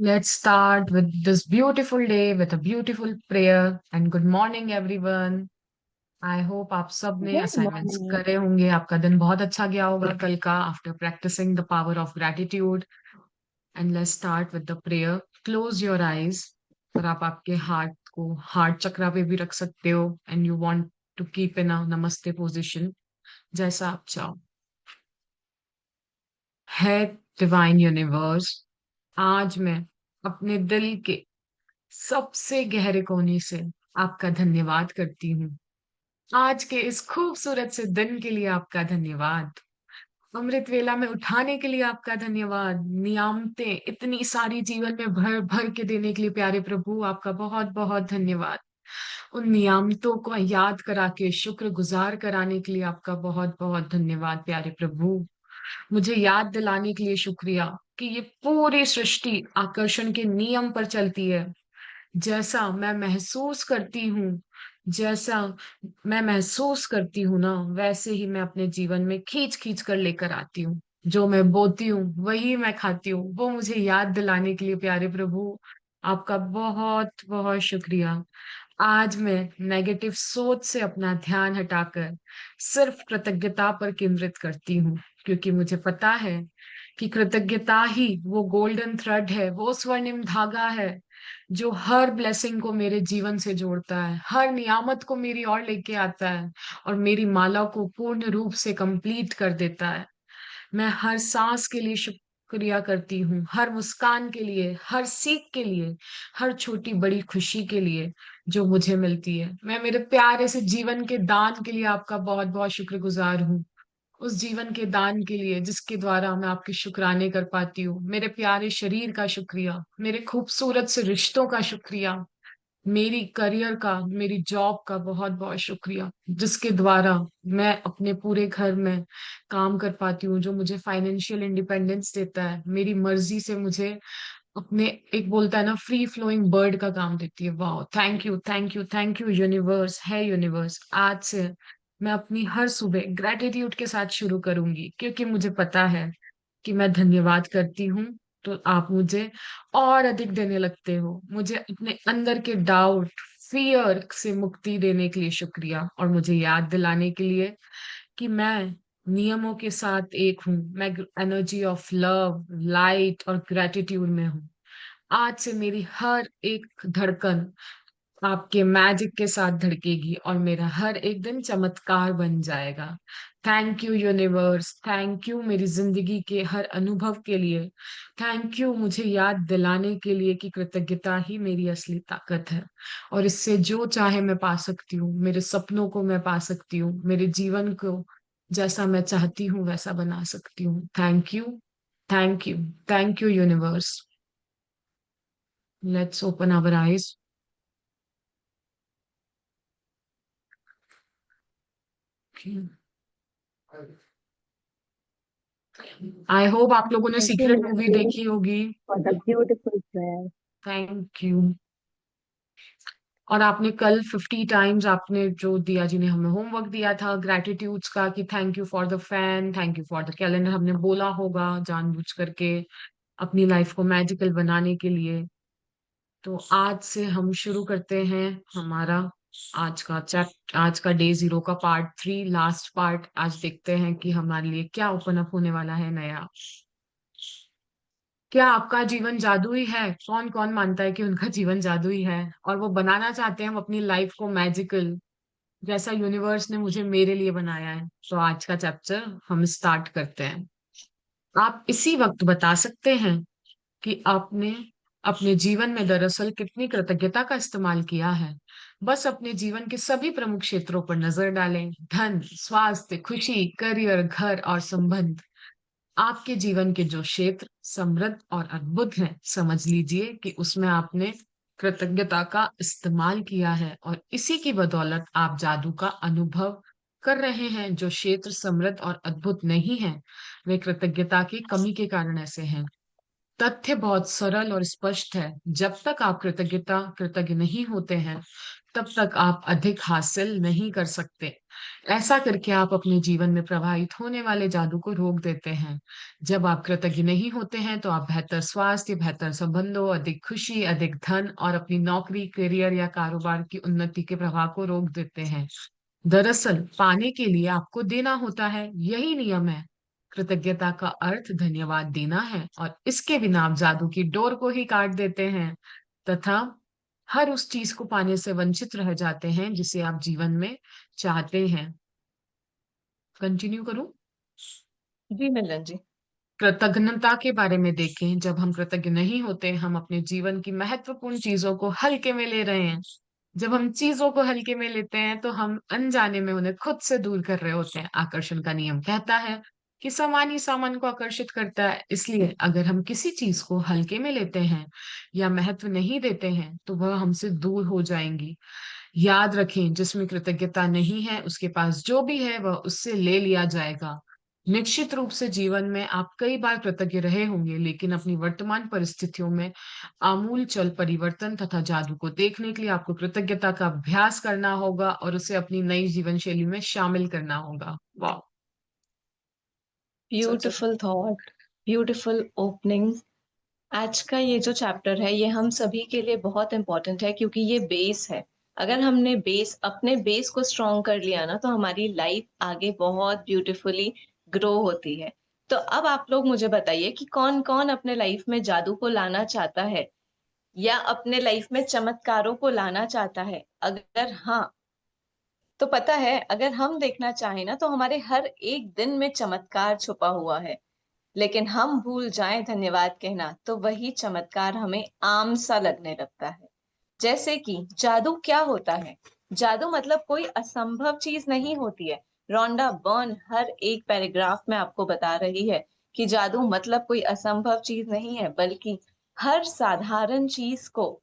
Let's start with this beautiful day with a beautiful prayer and good morning everyone. I hope आप सब ने Good assignments morning. करे होंगे, आपका दिन बहुत अच्छा गया होगा कल का after practising the power of gratitude and let's start with the prayer. Close your eyes और आप आपके हार्ट को हार्ट चक्रा पे भी रख सकते हो and you want to keep in a namaste position जैसा आप चाहो. है डिवाइन यूनिवर्स, आज मैं अपने दिल के सबसे गहरे कोने से आपका धन्यवाद करती हूँ. आज के इस खूबसूरत से दिन के लिए आपका धन्यवाद. अमृत वेला में उठाने के लिए आपका धन्यवाद. नियामतें इतनी सारी जीवन में भर भर के देने के लिए प्यारे प्रभु आपका बहुत बहुत धन्यवाद. उन नियामतों को याद करा के शुक्र गुजार कराने के लिए आपका बहुत बहुत धन्यवाद प्यारे प्रभु. मुझे याद दिलाने के लिए शुक्रिया कि ये पूरी सृष्टि आकर्षण के नियम पर चलती है. जैसा मैं महसूस करती हूँ, जैसा मैं महसूस करती हूँ ना, वैसे ही मैं अपने जीवन में खींच-खींच कर लेकर आती हूँ. जो मैं बोती हूँ, वही मैं खाती हूँ. वो मुझे याद दिलाने के लिए प्यारे प्रभु, आपका बहुत-बहुत शुक्रिया. आज मैं नेगेटिव सोच से अपना ध्यान हटाकर सिर्फ कृतज्ञता पर केंद्रित करती हूँ, क्योंकि मुझे पता है कि कृतज्ञता ही वो गोल्डन थ्रेड है, वो स्वर्णिम धागा है जो हर ब्लेसिंग को मेरे जीवन से जोड़ता है, हर नियामत को मेरी ओर लेके आता है और मेरी माला को पूर्ण रूप से कंप्लीट कर देता है. मैं हर सांस के लिए शुक्रिया करती हूँ, हर मुस्कान के लिए, हर सीख के लिए, हर छोटी-बड़ी खुशी के लिए जो मुझे मिलती है. मैं मेरे प्यारे से जीवन के दान के लिए आपका बहुत-बहुत शुक्रगुजार हूँ. उस जीवन के दान के लिए जिसके द्वारा मैं आपके शुक्राने कर पाती हूँ. मेरे प्यारे शरीर का शुक्रिया, मेरे खूबसूरत से रिश्तों का शुक्रिया, मेरी करियर का, मेरी जॉब का बहुत-बहुत शुक्रिया, जिसके द्वारा मैं अपने पूरे घर में काम कर पाती हूँ, जो मुझे फाइनेंशियल इंडिपेंडेंस देता है. मेरी मर्ज़ी से मुझे अपने एक बोलता है ना फ्री फ्लोइंग बर्ड का काम देती है. Wow! Thank you, thank you, thank you universe. है यूनिवर्स, आज से मैं अपनी हर सुबह ग्रैटिट्यूड के साथ शुरू करूँगी क्योंकि मुझे पता है कि मैं धन्यवाद करती हूँ, तो आप मुझे और अधिक देने लगते हो. मुझे अपने अंदर के डाउट, फ़ियर से मुक्ति देने के लिए शुक्रिया और मुझे याद दिलाने के लिए कि मैं नियमों के साथ एक हूँ. मैं एनर्जी ऑफ लव, लाइट और ग्रैटिट्यूड में हूँ. आज से मेरी हर एक धड़कन आपके मैजिक के साथ धड़केगी और मेरा हर एक दिन चमत्कार बन जाएगा. Thank you universe, thank you मेरी ज़िंदगी के हर अनुभव के लिए. थैंक यू मुझे याद दिलाने के लिए कि कृतज्ञता ही मेरी असली ताकत है और इससे जो चाहे मैं पा सकती हूँ. मेरे सपनों को मैं पा सकती हूँ. मेरे जीवन को जैसा मैं चाहती हूँ वैसा बना सकती हूँ. Thank you, thank you, thank you universe. Let's open our eyes. I hope आप लोगों ने Thank you, secret movie Namaste, देखी होगी. for the beautiful prayer. Thank you. और आपने कल 50 टाइम्स आपने जो दिया जिन्हें हमें होमवर्क दिया था ग्रैटिट्यूड्स का कि thank you for the fan, thank you for the calendar, हमने बोला होगा जानबूझ करके अपनी लाइफ को मैजिकल बनाने के लिए. तो आज से हम शुरू करते हैं हमारा आज का डे 0 का पार्ट 3 लास्ट पार्ट. आज देखते हैं कि हमारे लिए क्या ओपन अप होने वाला है नया. क्या आपका जीवन जादुई है? कौन-कौन मानता है कि उनका जीवन जादुई है और वो बनाना चाहते हैं हम अपनी लाइफ को मैजिकल, जैसा यूनिवर्स ने मुझे मेरे लिए बनाया है? तो आज का चैप्टर हम स्टार्ट करते हैं. आप इसी वक़्त बता सकते हैं कि आपने अपने जीवन में दरअसल कितनी कृतज्ञता का इस्तेमाल किया है? बस अपने जीवन के सभी प्रमुख क्षेत्रों पर नज़र डालें. धन, स्वास्थ्य, खुशी, करियर, घर और संबंध. आपके जीवन के जो क्षेत्र समृद्ध और अद्भुत हैं, समझ लीजिए कि उसमें आपने कृतज्ञता का इस्तेमाल किया है और इसी की बदौलत आप जादू का अनुभव कर रहे हैं. जो क्षेत्र समृद्ध और अद्भुत नहीं हैं, वे कृतज्ञता की कमी के कारण ऐसे हैं. तथ्य बहुत सरल और स्पष्ट है। जब तक आप कृतज्ञ नहीं होते हैं, तब तक आप अधिक हासिल नहीं कर सकते। ऐसा करके आप अपने जीवन में प्रवाहित होने वाले जादू को रोक देते हैं। जब आप कृतज्ञ नहीं होते हैं, तो आप बेहतर स्वास्थ्य, बेहतर संबंधों, अधिक खुशी, अधिक धन और अपनी नौकरी, करियर या कारोबार की उन्नति के प्रवाह को रोक देते हैं। दरअसल पाने के लिए आपको देना होता है, यही नियम है। कृतज्ञता का अर्थ धन्यवाद देना है और इसके बिना आप जादू की डोर को ही काट देते हैं तथा हर उस चीज को पाने से वंचित रह जाते हैं जिसे आप जीवन में चाहते हैं। कंटिन्यू करूं? जी मिलन जी। कृतज्ञता के बारे में देखें, जब हम कृतज्ञ नहीं होते, हम अपने जीवन की महत्वपूर्ण चीजों को हल्के में ले रहे हैं। जब हम चीजों को हल्के में लेते हैं, तो हम अनजाने में उन्हें खुद से दूर कर रहे होते हैं। आकर्षण का नियम कहता है कि सामान ही सामान को आकर्षित करता है। इसलिए अगर हम किसी चीज को हल्के में लेते हैं या महत्व नहीं देते हैं, तो वह हमसे दूर हो जाएंगी। याद रखें, जिसमें कृतज्ञता नहीं है, उसके पास जो भी है वह उससे ले लिया जाएगा। निश्चित रूप से जीवन में आप कई बार कृतज्ञ रहे होंगे, लेकिन अपनी वर्तमान परिस्थितियों में आमूल चल परिवर्तन तथा जादू को देखने के लिए आपको कृतज्ञता का अभ्यास करना होगा और उसे अपनी नई जीवन शैली में शामिल करना होगा। वाह! सच है। Beautiful thought, beautiful opening. आज का ये जो चैप्टर है ये हम सभी के लिए बहुत इंपॉर्टेंट है क्योंकि ये बेस है। अगर हमने अपने बेस को स्ट्रॉन्ग कर लिया ना तो हमारी लाइफ आगे बहुत ब्यूटीफुली ग्रो होती है। तो अब आप लोग मुझे बताइए कि कौन कौन अपने लाइफ में जादू को लाना चाहता है या अपने लाइफ में चमत्कारों को लाना चाहता है। अगर हाँ, तो पता है अगर हम देखना चाहें ना तो हमारे हर एक दिन में चमत्कार छुपा हुआ है। लेकिन हम भूल जाएं धन्यवाद कहना तो वही चमत्कार हमें आम सा लगने लगता है। जैसे कि जादू क्या होता है? जादू मतलब कोई असंभव चीज नहीं होती है। रोंडा बर्न हर एक पैराग्राफ में आपको बता रही है कि जादू मतलब कोई असंभव चीज नहीं है, बल्कि हर साधारण चीज को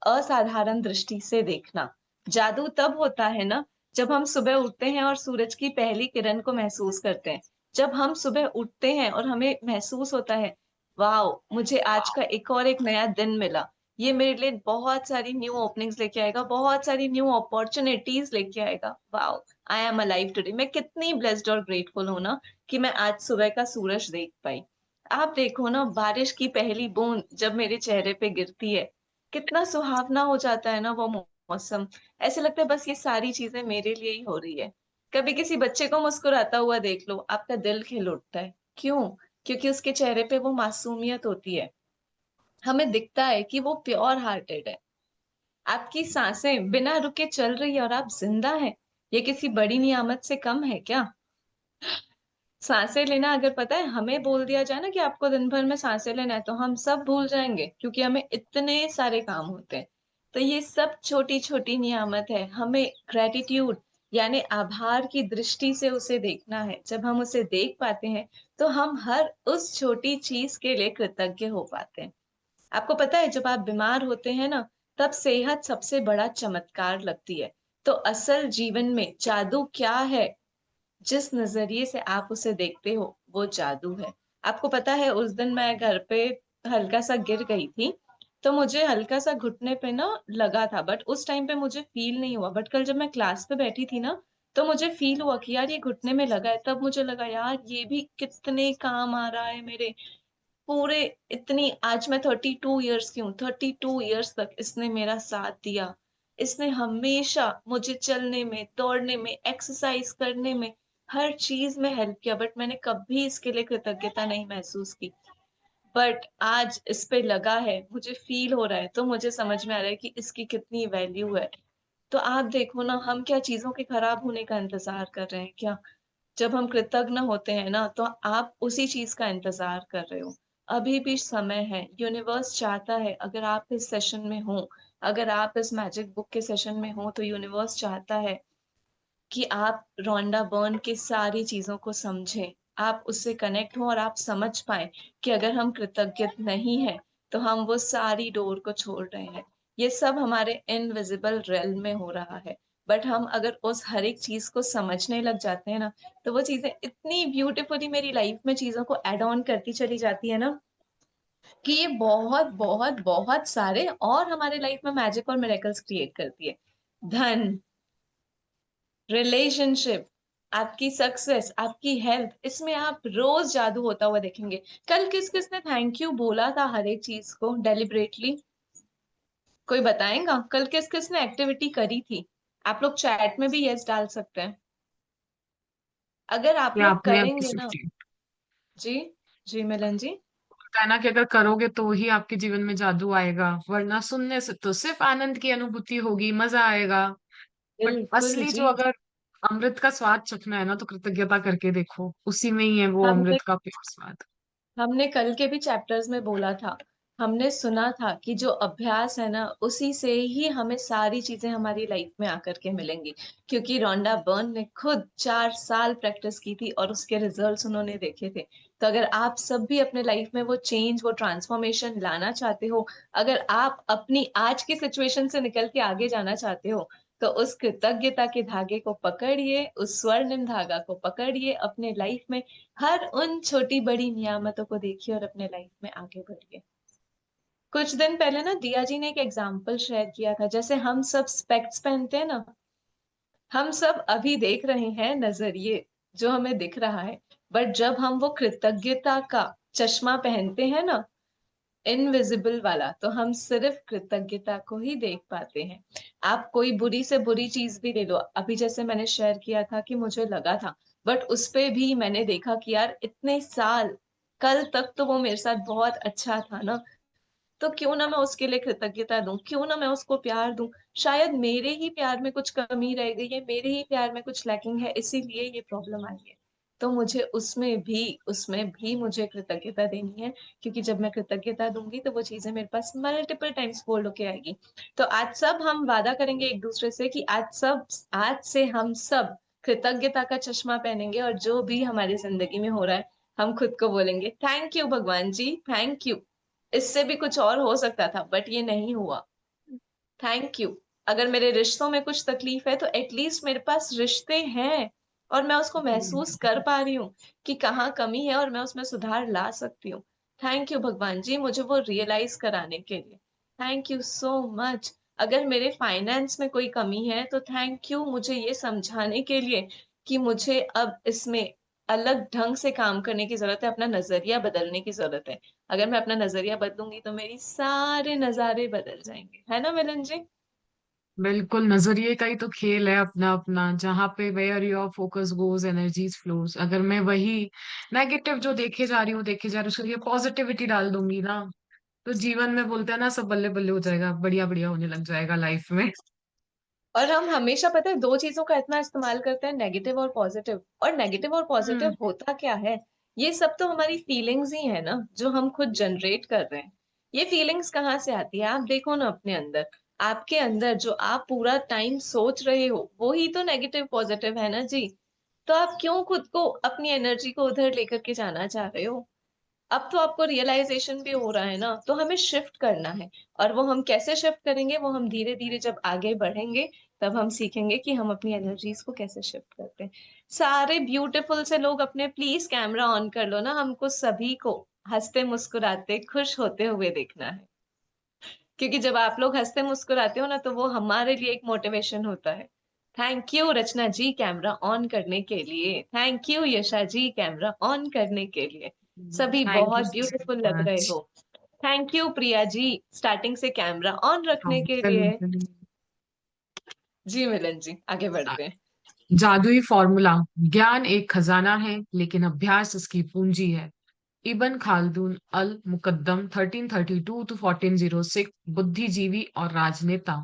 असाधारण दृष्टि से देखना। जादू तब होता है ना जब हम सुबह उठते हैं और सूरज की पहली किरण को महसूस करते हैं। जब हम सुबह उठते हैं और हमें महसूस होता है, वाओ मुझे आज का एक नया दिन मिला। ये मेरे लिए बहुत सारी न्यू ओपनिंग्स लेके आएगा, बहुत सारी न्यू अपॉर्चुनिटीज लेके आएगा। Wow, I am alive today. मैं कितनी ब्लेस्ड और ग्रेटफुल हूँ ना कि मैं आज सुबह का सूरज देख पाई। आप देखो ना, बारिश की पहली बूंद जब मेरे चेहरे पे गिरती है, कितना सुहावना हो जाता है ना वो मौसम। ऐसे लगता है बस ये सारी चीजें मेरे लिए ही हो रही है। कभी किसी बच्चे को मुस्कुराता हुआ देख लो, आपका दिल खिल उठता है। क्यों? क्योंकि उसके चेहरे पे वो मासूमियत होती है। हमें दिखता है कि वो प्योर हार्टेड है। आपकी सांसें बिना रुके चल रही है और आप जिंदा हैं। ये किसी बड़ी नियामत से कम है क्या? सांसें लेना, अगर पता है हमें बोल दिया जाए ना कि आपको दिन भर में सांसें लेना है, तो हम सब भूल जाएंगे क्योंकि हमें इतने सारे काम होते हैं। तो ये सब छोटी छोटी नियामत है। हमें ग्रेटिट्यूड यानी आभार की दृष्टि से उसे देखना है। जब हम उसे देख पाते हैं तो हम हर उस छोटी चीज के लिए कृतज्ञ हो पाते हैं। आपको पता है जब आप बीमार होते हैं ना, तब सेहत सबसे बड़ा चमत्कार लगती है। तो असल जीवन में जादू क्या है? जिस नजरिए से आप उसे देखते हो वो जादू है। आपको पता है उस दिन मैं घर पे हल्का सा गिर गई थी, तो मुझे हल्का सा घुटने पे ना लगा था, बट उस टाइम पे मुझे फील नहीं हुआ। बट कल जब मैं क्लास पे बैठी थी ना, तो मुझे फील हुआ कि यार ये घुटने में लगा है। तब मुझे लगा यार ये भी कितने काम आ रहा है मेरे पूरे। इतनी आज मैं 32 इयर्स की हूँ, 32 इयर्स तक इसने मेरा साथ दिया। इसने हमेशा मुझे चलने में, दौड़ने में, एक्सरसाइज करने में, हर चीज में हेल्प किया। बट मैंने कभी इसके लिए कृतज्ञता नहीं महसूस की। बट आज इस पे लगा है, मुझे फील हो रहा है, तो मुझे समझ में आ रहा है कि इसकी कितनी वैल्यू है। तो आप देखो ना, हम क्या चीजों के खराब होने का इंतजार कर रहे हैं क्या? जब हम कृतज्ञ होते हैं ना तो आप उसी चीज का इंतजार कर रहे हो। अभी भी समय है। यूनिवर्स चाहता है अगर आप इस सेशन में हो, अगर आप इस मैजिक बुक के सेशन में हो, तो यूनिवर्स चाहता है कि आप रोंडा बर्न की सारी चीजों को समझें, आप उससे कनेक्ट हो और आप समझ पाए कि अगर हम कृतज्ञ नहीं है तो हम वो सारी डोर को छोड़ रहे हैं। ये सब हमारे इनविजिबल रेल में हो रहा है। बट हम अगर उस हर एक चीज को समझने लग जाते हैं ना, तो वो चीजें इतनी ब्यूटीफुली मेरी लाइफ में चीजों को एड ऑन करती चली जाती है ना कि ये बहुत बहुत बहुत सारे और हमारे लाइफ में मैजिक और मिरेकल्स क्रिएट करती है। धन, रिलेशनशिप, आपकी सक्सेस, आपकी हेल्थ, इसमें आप रोज जादू होता हुआ देखेंगे। कल किस किसने थैंक यू बोला था हर एक चीज को डेलिबरेटली? कोई बताएगा कल किस किसने एक्टिविटी करी थी? आप लोग चैट में भी यस डाल सकते हैं अगर आप ये लोग आपने अपनी करेंगे ना। सृष्टि जी, जी मिलन जी। होता है ना कि अगर करोगे तो ही आपके जीवन में जादू आएगा, वरना सुनने से तो सिर्फ आनंद की अनुभूति होगी, मजा आएगा। बट बिल्कुल असली जो जी। अगर अमृत का स्वाद चखना है ना, तो कृतज्ञता करके देखो, उसी में ही है वो हमने अमृत का प्योर स्वाद। हमने कल के भी चैप्टर्स में बोला था, हमने सुना था कि जो अभ्यास है ना उसी से ही हमें सारी चीजें हमारी लाइफ में आकर के मिलेंगी। क्योंकि रोंडा बर्न ने खुद 4 साल प्रैक्टिस की थी और उसके रिजल्ट्स उन्होंने देखे थे। तो अगर आप सब भी अपने लाइफ में वो चेंज, वो ट्रांसफॉर्मेशन लाना चाहते हो, अगर आप अपनी आज की सिचुएशन से निकल के आगे जाना चाहते हो, तो उस कृतज्ञता के धागे को पकड़िए, उस स्वर्णिम धागा को पकड़िए अपने लाइफ में। हर उन छोटी बड़ी नियामतों को देखिए और अपने लाइफ में आगे बढ़िए। कुछ दिन पहले ना दिया जी ने एक एग्जाम्पल शेयर किया था, जैसे हम सब स्पेक्ट्स पहनते हैं ना, हम सब अभी देख रहे हैं नजरिए जो हमें दिख रहा है, बट जब हम वो कृतज्ञता का चश्मा पहनते हैं ना, इनविजिबल वाला, तो हम सिर्फ कृतज्ञता को ही देख पाते हैं। आप कोई बुरी से बुरी चीज भी ले लो, अभी जैसे मैंने शेयर किया था कि मुझे लगा था, बट उस पे भी मैंने देखा कि यार इतने साल, कल तक तो वो मेरे साथ बहुत अच्छा था ना, तो क्यों ना मैं उसके लिए कृतज्ञता दूं, क्यों ना मैं उसको प्यार दूं। शायद मेरे ही प्यार में कुछ कमी रह गई है, मेरे ही प्यार में कुछ लैकिंग है, इसीलिए ये प्रॉब्लम आई है। तो मुझे उसमें भी मुझे कृतज्ञता देनी है, क्योंकि जब मैं कृतज्ञता दूंगी तो वो चीजें मेरे पास मल्टीपल टाइम्स फोल्ड होके आएगी। तो आज सब हम वादा करेंगे एक दूसरे से कि आज से हम सब कृतज्ञता का चश्मा पहनेंगे, और जो भी हमारी जिंदगी में हो रहा है, हम खुद को बोलेंगे थैंक यू भगवान जी, थैंक यू। इससे भी कुछ और हो सकता था बट ये नहीं हुआ, थैंक यू। अगर मेरे रिश्तों में कुछ तकलीफ है तो एटलीस्ट मेरे पास रिश्ते हैं, और मैं उसको महसूस कर पा रही हूँ कि कहाँ कमी है और मैं उसमें सुधार ला सकती हूँ। थैंक यू भगवान जी मुझे वो रियलाइज कराने के लिए, थैंक यू सो मच। अगर मेरे फाइनेंस में कोई कमी है तो थैंक यू मुझे ये समझाने के लिए कि मुझे अब इसमें अलग ढंग से काम करने की जरूरत है, अपना नजरिया बदलने की जरूरत है। अगर मैं अपना नजरिया बदलूंगी तो मेरी सारे नजारे बदल जाएंगे, है ना मिलन जी? बिल्कुल, नजरिए का ही तो खेल है अपना अपना, जहाँ पे where your focus goes energies flows. अगर मैं वही नेगेटिव जो देखे जा रही हूँ उसके लिए पॉजिटिविटी डाल दूंगी ना, तो जीवन में बोलते हैं ना, सब बल्ले बल्ले हो जाएगा, बढ़िया बढ़िया होने लग जाएगा लाइफ में। और हम हमेशा पता है दो चीजों का इतना इस्तेमाल करते हैं, नेगेटिव और पॉजिटिव। और नेगेटिव और हम्म। पॉजिटिव होता क्या है? ये सब तो हमारी फीलिंग्स ही है ना, जो हम खुद जनरेट कर रहे हैं। ये फीलिंग्स कहाँ से आती है? आप देखो ना अपने अंदर, आपके अंदर जो आप पूरा टाइम सोच रहे हो वो ही तो नेगेटिव पॉजिटिव है ना जी। तो आप क्यों खुद को, अपनी एनर्जी को उधर लेकर के जाना चाह रहे हो? अब तो आपको रियलाइजेशन भी हो रहा है ना, तो हमें शिफ्ट करना है। और वो हम कैसे शिफ्ट करेंगे? वो हम धीरे धीरे जब आगे बढ़ेंगे तब हम सीखेंगे कि हम अपनी एनर्जीज को कैसे शिफ्ट करते हैं। सारे ब्यूटीफुल से लोग अपने प्लीज कैमरा ऑन कर लो ना, हमको सभी को हंसते मुस्कुराते खुश होते हुए देखना है। क्योंकि जब आप लोग हंसते मुस्कुराते हो ना तो वो हमारे लिए एक मोटिवेशन होता है। Thank you Rachna ji camera on करने के लिए, थैंक यू यशा जी कैमरा ऑन करने के लिए। सभी थैंक यू बहुत सो ब्यूटीफुल लग रहे मच। हो। Thank you Priya ji starting से कैमरा ऑन रखने के चलिए लिए। चलिए। जी मिलन जी आगे बढ़ते हैं। जादुई फॉर्मूला। ज्ञान एक खजाना है, लेकिन अभ्यास इसकी पूंजी है। इब्न खाल्दून अल मुकद्दम 1332 टू 1406, बुद्धिजीवी और राजनेता।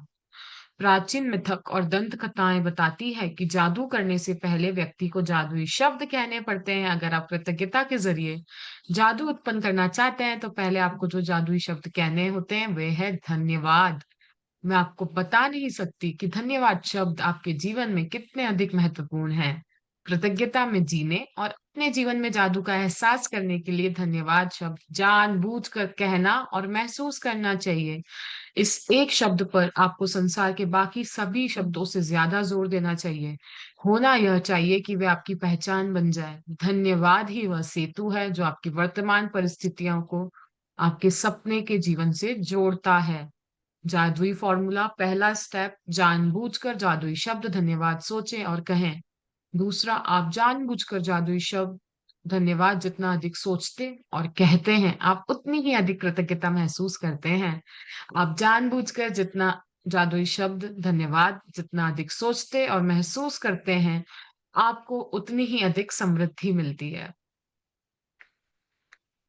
प्राचीन मिथक और दंत कथाएं बताती है कि जादू करने से पहले व्यक्ति को जादुई शब्द कहने पड़ते हैं। अगर आप कृतज्ञता के जरिए जादू उत्पन्न करना चाहते हैं, तो पहले आपको जो जादुई शब्द कहने होते हैं वे है धन्यवाद। मैं आपको बता नहीं सकती कि धन्यवाद शब्द आपके जीवन में कितने अधिक महत्वपूर्ण है। कृतज्ञता में जीने और अपने जीवन में जादू का एहसास करने के लिए धन्यवाद शब्द जानबूझकर कहना और महसूस करना चाहिए। इस एक शब्द पर आपको संसार के बाकी सभी शब्दों से ज्यादा जोर देना चाहिए। होना यह चाहिए कि वे आपकी पहचान बन जाए। धन्यवाद ही वह सेतु है जो आपकी वर्तमान परिस्थितियों को आपके सपने के जीवन से जोड़ता है। जादुई फॉर्मूला, पहला स्टेप, जानबूझकर जादुई शब्द धन्यवाद सोचें और कहें। दूसरा, आप जानबूझकर जादुई शब्द धन्यवाद जितना अधिक सोचते और कहते हैं, आप उतनी ही अधिक कृतज्ञता महसूस करते हैं। आप जानबूझकर जितना जादुई शब्द धन्यवाद जितना अधिक सोचते और महसूस करते हैं, आपको उतनी ही अधिक समृद्धि मिलती है।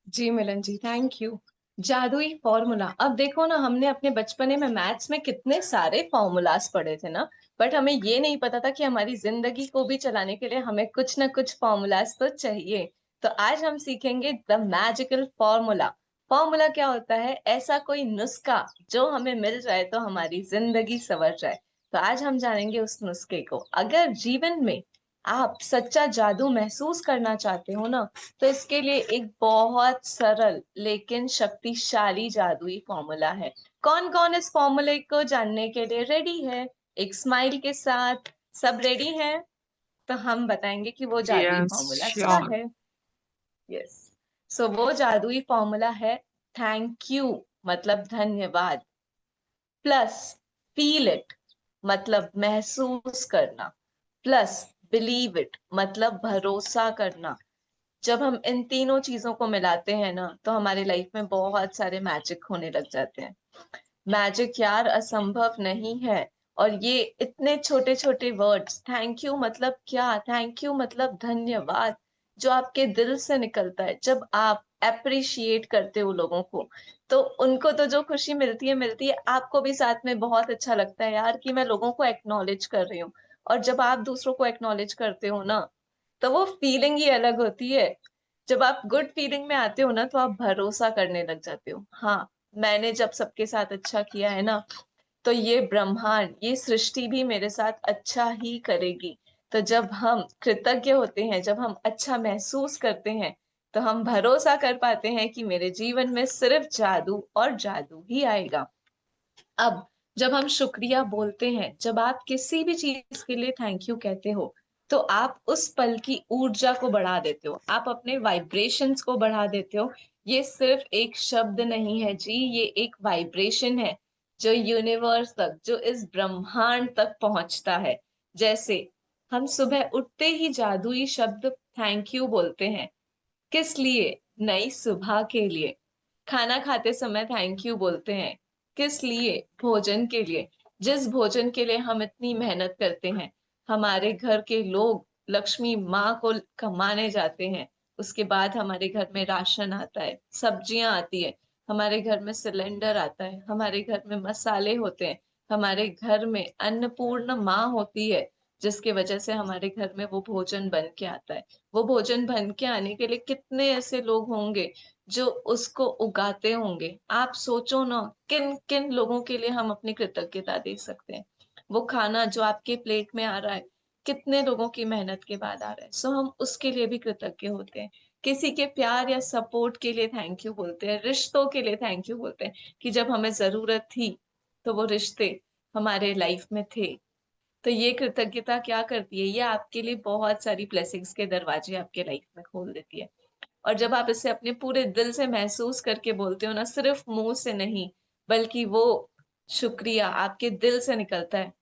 जी मिलन जी, थैंक यू। जादुई फॉर्मूला, अब देखो ना, हमने अपने बचपने में मैथ्स में कितने सारे फॉर्मूलाज पढ़े थे ना, बट हमें ये नहीं पता था कि हमारी जिंदगी को भी चलाने के लिए हमें कुछ ना कुछ फॉर्मूलाज तो चाहिए। तो आज हम सीखेंगे द मैजिकल फॉर्मूला। फॉर्मूला क्या होता है? ऐसा कोई नुस्खा जो हमें मिल जाए तो हमारी जिंदगी संवर जाए। तो आज हम जानेंगे उस नुस्खे को। अगर जीवन में आप सच्चा जादू महसूस करना चाहते हो ना, तो इसके लिए एक बहुत सरल लेकिन शक्तिशाली जादुई फॉर्मूला है। कौन-कौन इस फॉर्मूले को जानने के लिए रेडी है? एक स्माइल के साथ सब रेडी हैं? तो हम बताएँगे कि वो जादुई यस, फॉर्मूला क्या श्योर। है। यस। सो वो जादुई फॉर्मूला है थैंक यू, मतलब धन्यवाद, प्लस फील इट, मतलब महसूस करना, प्लस बिलीव इट, मतलब भरोसा करना। जब हम इन तीनों चीज़ों को मिलाते हैं ना, तो हमारी लाइफ में बहुत सारे मैजिक होने लग जाते हैं। मैजिक यार असंभव नहीं है। और ये इतने छोटे-छोटे वर्ड्स, थैंक यू मतलब क्या? थैंक यू मतलब धन्यवाद, जो आपके दिल से निकलता है। जब आप एप्रिशिएट करते हो लोगों को, तो उनको तो जो खुशी मिलती है, आपको भी साथ में बहुत अच्छा लगता है यार कि मैं लोगों को एक्नॉलेज कर रही हूँ। और जब आप दूसरों को एक्नॉलेज करते हो ना, तो वो फीलिंग ही अलग होती है। जब आप गुड फीलिंग में आते हो ना, तो आप भरोसा करने लग जाते हो। हाँ, मैंने जब सबके साथ अच्छा किया है ना, तो ये ब्रह्मांड, ये सृष्टि भी मेरे साथ अच्छा ही करेगी। तो जब हम कृतज्ञ होते हैं, जब हम अच्छा महसूस करते हैं, तो हम भरोसा कर पाते हैं कि मेरे जीवन में सिर्फ जादू और जादू ही आएगा। अब जब हम शुक्रिया बोलते हैं, जब आप किसी भी चीज़ के लिए थैंक यू कहते हो, तो आप उस पल की ऊर्जा को बढ़ा देते हो, आप अपने वाइब्रेशंस को बढ़ा देते हो। ये सिर्फ एक शब्द नहीं है जी, ये एक वाइब्रेशन है, जो यूनिवर्स तक, जो इस ब्रह्मांड तक पहुँचता है। जैसे हम सुबह उठते ही जादुई शब्द थैंक यू बोलते हैं। किस लिए? नई सुबह के लिए। खाना खाते समय थैंक यू बोलते हैं। किस लिए? भोजन के लिए। जिस भोजन के लिए हम इतनी मेहनत करते हैं। हमारे घर के लोग लक्ष्मी माँ को कमाने जाते हैं। उसके बाद हमारे घर में राशन आता है, सब्जियाँ आती हैं, हमारे घर में सिलेंडर आता है, हमारे घर में मसाले होते हैं, हमारे घर में अन्नपूर्ण माँ होती है, जिसकी वजह से हमारे घर में वो भोजन बन के आता है। वो भोजन बन के आने के लिए कितने ऐसे लोग होंगे जो उसको उगाते होंगे। आप सोचो ना, किन-किन लोगों के लिए हम अपनी कृतज्ञता दे सकते हैं। वो खाना जो आपके प्लेट में आ रहा है, कितने लोगों की मेहनत के बाद आ रहा है। सो हम उसके लिए भी कृतज्ञ होते हैं। किसी के प्यार या सपोर्ट के लिए थैंक यू बोलते हैं, रिश्तों के लिए थैंक यू बोलते हैं कि जब हमें ज़रूरत थी, तो वो रिश्ते हमारे लाइफ में थे। तो ये कृतज्ञता क्या करती है, ये आपके लिए बहुत सारी ब्लेसिंग्स के दरवाजे आपके लाइफ में खोल देती है। और जब आप इसे अपने पूरे दिल से महसूस करके बोलते हो ना, सिर्फ मुँह से नहीं, बल्कि वो शुक्रिया आपके दिल से निकलता है,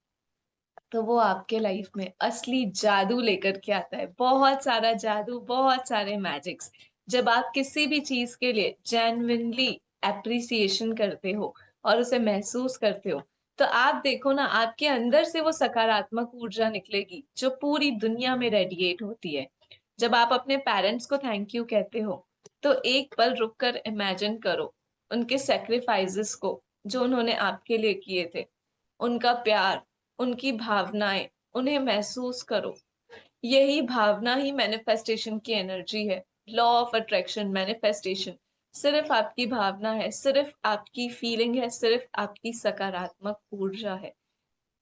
तो वो आपके लाइफ में असली जादू लेकर के आता है। बहुत सारा जादू, बहुत सारे मैजिक्स। जब आप किसी भी चीज़ के लिए जेन्युइनली एप्रिसिएशन करते हो और उसे महसूस करते हो, तो आप देखो ना, आपके अंदर से वो सकारात्मक ऊर्जा निकलेगी, जो पूरी दुनिया में रेडिएट होती है। जब आप अपने पेरेंट्स को थैंक यू कहते हो, तो एक पल रुक कर इमेजिन करो, उनके सैक्रिफाइसेस को, जो उन्होंने आपके लिए किए थे। उनका प्यार, उनकी भावनाएँ, उन्हें महसूस करो। यही भावना ही मैनिफेस्टेशन की एनर्जी है। लॉ ऑफ अट्रैक्शन, मैनिफेस्टेशन सिर्फ़ आपकी भावना है, सिर्फ़ आपकी फीलिंग है, सिर्फ़ आपकी सकारात्मक ऊर्जा है।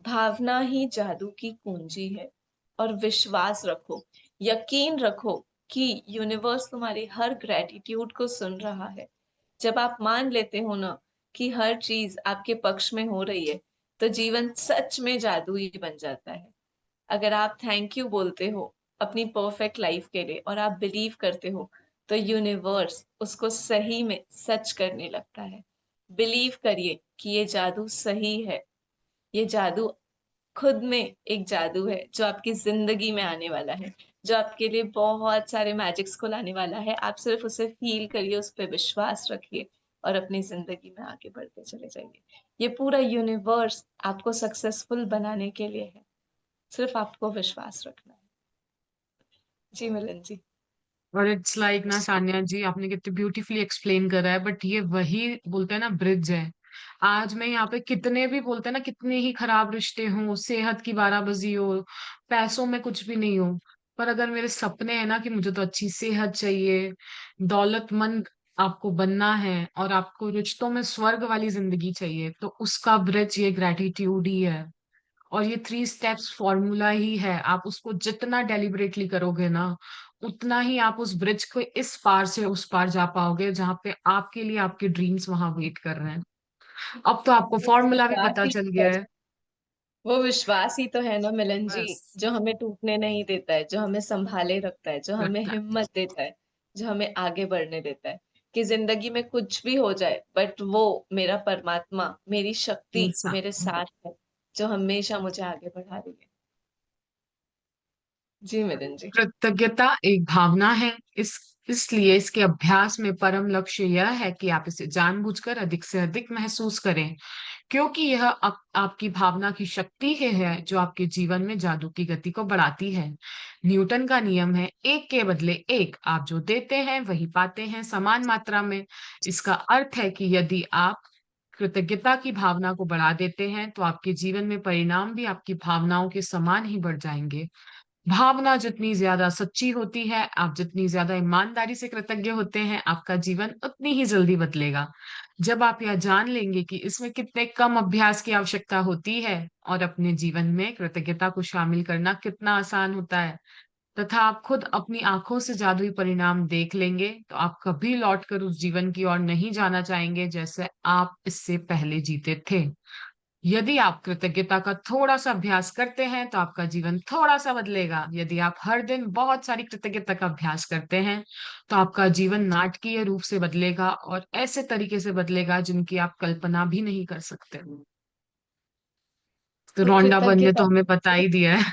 भावना ही जादू की कुंजी है। और विश्वास रखो, यकीन रखो कि यूनिवर्स तुम्हारी हर ग्रैटिट्यूड को सुन रहा है। जब आप मान लेते हो ना कि हर चीज़ आपके पक्ष में हो रही है, तो जीवन सच में जादुई बन जाता है। अगर आप थैंक यू बोलते हो अपनी परफेक्ट लाइफ के लिए और आप बिलीव करते हो, तो यूनिवर्स उसको सही में सच करने लगता है। बिलीव करिए कि ये जादू सही है। ये जादू खुद में एक जादू है जो आपकी ज़िंदगी में आने वाला है, जो आपके लिए बहुत सारे मैजिक्स को लाने वाला है। आप सिर्फ़ उसे फ़ील करिए, उस पे विश्वास रखिए और अपनी ज़िंदगी में आगे बढ़ते चले जाइए। ये पूरा यूनिवर्स आपको सक्सेसफुल बनाने के लिए है, सिर्फ़ आपको विश्वास रखना है। जी, मिलन जी। और इट्स लाइक ना सान्या जी, आपने कितने ब्यूटीफुली एक्सप्लेन करा है, बट ये वही बोलते हैं ना, ब्रिज है। आज मैं यहाँ पे कितने भी बोलते हैं ना, कितने ही खराब रिश्ते हों, सेहत की बाराबाजी हो, पैसों में कुछ भी नहीं हो, पर अगर मेरे सपने हैं ना कि मुझे तो अच्छी सेहत चाहिए, दौलतमंद आपको बनना है और आपको रिश्तों में स्वर्ग वाली जिंदगी चाहिए, तो उसका ब्रिज ये ग्रेटिट्यूड ही है। और ये 3 स्टेप्स फॉर्मूला ही है। आप उसको जितना डेलिबरेटली करोगे ना, उतना ही आप उस ब्रिज को इस पार से उस पार जा पाओगे, जहां पे आपके लिए आपके ड्रीम्स वहां वेट कर रहे हैं। अब तो आपको वो फॉर्मूला भी विश्वास पता ही चल तो गया है। है। वो विश्वास ही तो है ना मिलन जी, बस। जो हमें टूटने नहीं देता है, जो हमें संभाले रखता है, जो हमें रखता हिम्मत देता है, जो हमें आगे बढ़ने देता है कि जिंदगी में कुछ भी हो जाए बट वो मेरा परमात्मा, मेरी है शक्ति इंसान। मेरे साथ है, जो हमेशा मुझे आगे बढ़ा रही है। जी मिलन जी। कृतज्ञता एक भावना है। इसलिए इसके अभ्यास में परम लक्ष्य यह है कि आप इसे जानबूझकर अधिक से अधिक महसूस करें, क्योंकि यह आपकी भावना की शक्ति ही है जो आपके जीवन में जादू की गति को बढ़ाती है। न्यूटन का नियम है, एक के बदले एक। आप जो देते हैं वही पाते हैं, समान मात्रा में। इसका अर्थ है कि यदि आप कृतज्ञता की भावना को बढ़ा देते हैं, तो आपके जीवन में परिणाम भी आपकी भावनाओं के समान ही बढ़ जाएंगे। भावना जितनी ज्यादा सच्ची होती है, आप जितनी ज्यादा ईमानदारी से कृतज्ञ होते हैं, आपका जीवन उतनी ही जल्दी बदलेगा। जब आप यह जान लेंगे कि इसमें कितने कम अभ्यास की आवश्यकता होती है और अपने जीवन में कृतज्ञता को शामिल करना कितना आसान होता है, तथा आप खुद अपनी आंखों से जादुई परिणाम देख लेंगे, तो आप कभी लौटकर उस जीवन की ओर नहीं जाना चाहेंगे जैसे आप इससे पहले जीते थे। यदि आप कृतज्ञता का थोड़ा-सा अभ्यास करते हैं, तो आपका जीवन थोड़ा-सा बदलेगा। यदि आप हर दिन बहुत सारी कृतज्ञता का अभ्यास करते हैं, तो आपका जीवन नाटकीय रूप से बदलेगा और ऐसे तरीके से बदलेगा जिनकी आप कल्पना भी नहीं कर सकते। तो तो रोंडा बन ने कृतज्ञता तो हमें बता ही दिया है।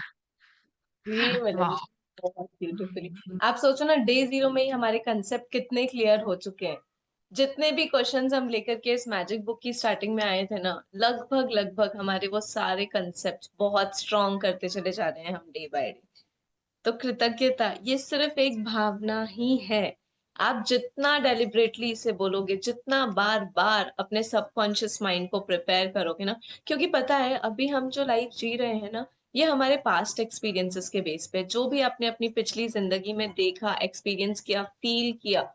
जी मिलन वाह! जी, बहुत ब्यूटीफुली। आप सोचो ना, डे 0 में ही हमारे कंसेप्ट कितने क्लियर हो चुके हैं। जितने भी क्वेश्चंस हम लेकर के इस मैजिक बुक की स्टार्टिंग में आए थे ना, लगभग लगभग हमारे वो सारे कंसेप्ट बहुत स्ट्रॉन्ग करते चले जा रहे हैं हम डे बाय डे। तो कृतज्ञता ये सिर्फ एक भावना ही है। आप जितना डेलिबरेटली इसे बोलोगे, जितना बार-बार अपने सबकॉन्शियस माइंड को प्रिपेयर करोगे ना, क्योंकि पता है अभी हम जो लाइफ जी रहे हैं ना, ये हमारे पास्ट एक्सपीरियंसेस के बेस पे, जो भी आपने अपनी पिछली ज़िंदगी में देखा, एक्सपीरियंस किया, फ़ील किया,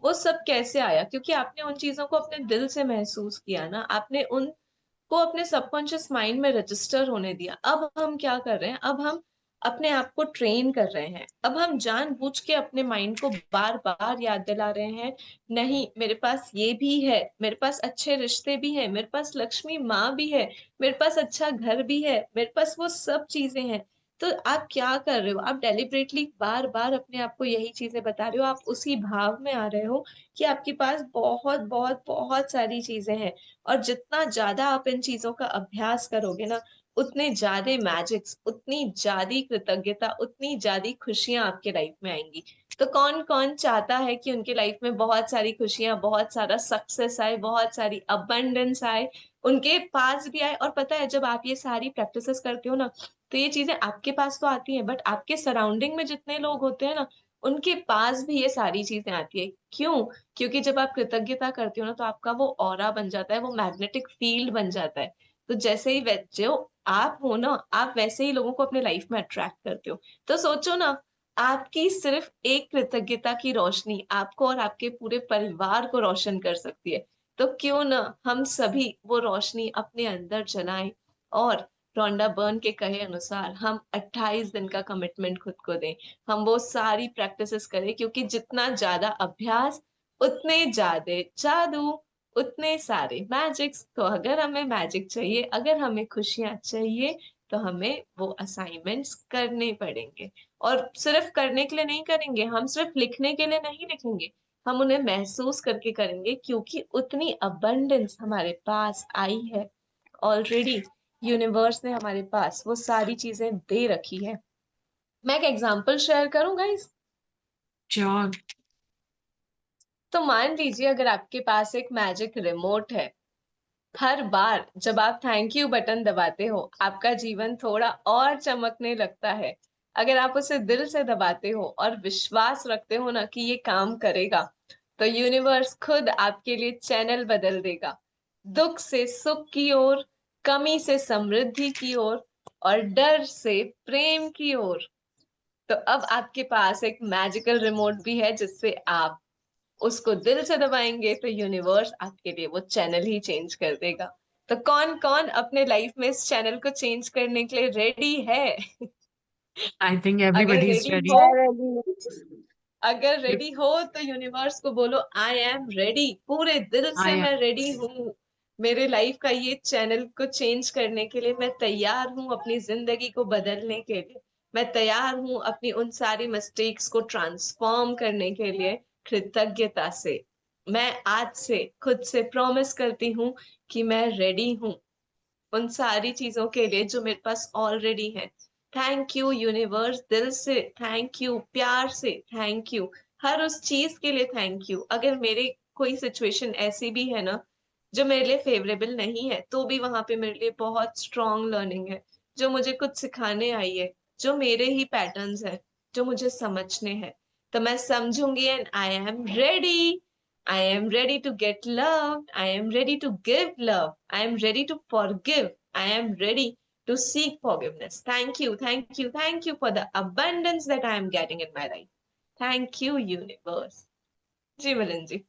वो सब कैसे आया? क्योंकि आपने उन चीज़ों को अपने दिल से महसूस किया ना, आपने उनको अपने सबकॉन्शियस माइंड में रजिस्टर होने दिया। अब हम क्या कर रहे हैं? अब हम अपने आप को ट्रेन कर रहे हैं। अब हम जानबूझ के अपने माइंड को बार-बार याद दिला रहे हैं, नहीं मेरे पास ये भी है, मेरे पास अच्छे रिश्ते भी हैं, मेरे पास लक्ष्मी माँ भी है, मेरे पास अच्छा घर भी है, मेरे पास वो सब चीज़ें हैं। तो आप क्या कर रहे हो? आप डेलिबरेटली बार-बार अपने आप को यही चीज़ें बता रहे हो, आप उसी भाव में आ रहे हो कि आपके पास बहुत, बहुत, बहुत सारी चीज़ें हैं और जितना ज़्यादा आप इन चीज़ों का अभ्यास करोगे ना, उतने ज़्यादा मैजिक्स, उतनी ज़्यादा कृतज्ञता, उतनी ज़्यादा खुशियाँ आपके लाइफ में आएँगी। तो कौन-कौन चाहता है कि उनके लाइफ में बहुत सारी खुशियाँ, बहुत सारा सक्सेस आए, बहुत सारी अबंडेंस आए, उनके पास भी आए और पता है जब आप ये सारी प्रैक्टिसेस करते हो ना, तो ये चीज़ें आपके पास तो आती हैं बट आपके सराउंडिंग में जितने लोग होते हैं ना, उनके पास भी ये सारी चीज़ें आती हैं। क्यों? क्योंकि जब आप कृतज्ञता करते हो ना, तो आपका वो ऑरा बन जाता है, वो मैग्नेटिक फील्ड बन जाता है। तो जैसे ही वे जो आप हो ना, आप वैसे ही लोगों को अपने लाइफ में अट्रैक्ट करते हो। तो सोचो ना, आपकी सिर्फ़ एक कृतज्ञता की रोशनी आपको और आपके पूरे परिवार को रोशन कर सकती है। तो क्यों ना हम सभी वो रोशनी अपने अंदर जलाएँ और रोंडा बर्न के कहे अनुसार हम 28 दिन का कमिटमेंट खुद को दें। हम वो सारी प्रैक्टिसेस करें क्योंकि जितना ज़्यादा अभ्यास, उतने ज़्यादा जादू। उतने सारे मैजिक्स। तो अगर हमें मैजिक चाहिए, अगर हमें खुशियाँ चाहिए, तो हमें वो असाइनमेंट्स करने पड़ेंगे। और सिर्फ करने के लिए नहीं करेंगे, हम सिर्फ लिखने के लिए नहीं लिखेंगे, हम उन्हें महसूस करके करेंगे, क्योंकि उतनी अबंडेंस हमारे पास आई है ऑलरेडी। यूनिवर्स ने हमारे पास वो सारी चीजें दे रखी है। मैं एक एग्जांपल शेयर करूं गाइस। श्योर। तो मान लीजिए अगर आपके पास एक मैजिक रिमोट है, हर बार जब आप थैंक यू बटन दबाते हो आपका जीवन थोड़ा और चमकने लगता है। अगर आप उसे दिल से दबाते हो और विश्वास रखते हो ना कि ये काम करेगा, तो यूनिवर्स खुद आपके लिए चैनल बदल देगा, दुख से सुख की ओर, कमी से समृद्धि की ओर, और डर से प्रेम की ओर। तो अब आपके पास एक मैजिकल रिमोट भी है, जिससे आप उसको दिल से दबाएंगे तो यूनिवर्स आपके लिए वो चैनल ही चेंज कर देगा। तो कौन कौन अपने लाइफ में इस चैनल को चेंज करने के लिए रेडी है? आई थिंक अगर एवरीबडी इज रेडी रेडी। हो, मैं रेडी। अगर रेडी हो तो यूनिवर्स को बोलो आई एम रेडी, पूरे दिल से आई मैं रेडी हूँ। मेरे लाइफ का ये चैनल को चेंज करने के लिए मैं तैयार हूँ, अपनी जिंदगी को बदलने के लिए मैं तैयार हूँ, अपनी उन सारी मिस्टेक्स को ट्रांसफॉर्म करने के लिए। कृतज्ञता से मैं आज से खुद से प्रॉमिस करती हूँ कि मैं रेडी हूँ उन सारी चीजों के लिए जो मेरे पास ऑलरेडी है। थैंक यू यूनिवर्स, दिल से थैंक यू, प्यार से थैंक यू, हर उस चीज के लिए थैंक यू। अगर मेरे कोई सिचुएशन ऐसी भी है ना जो मेरे लिए फेवरेबल नहीं है, तो भी वहां पे मेरे लिए बहुत स्ट्रॉन्ग लर्निंग है, जो मुझे कुछ सिखाने आई है, जो मेरे ही पैटर्न्स है, जो मुझे समझने हैं। तो मैं समझूंगी and I am ready. I am ready to get loved. I am ready to give love. I am ready to forgive. I am ready to seek forgiveness. Thank you, thank you, thank you for the abundance that I am getting in my life. Thank you, universe. जी मिलन जी।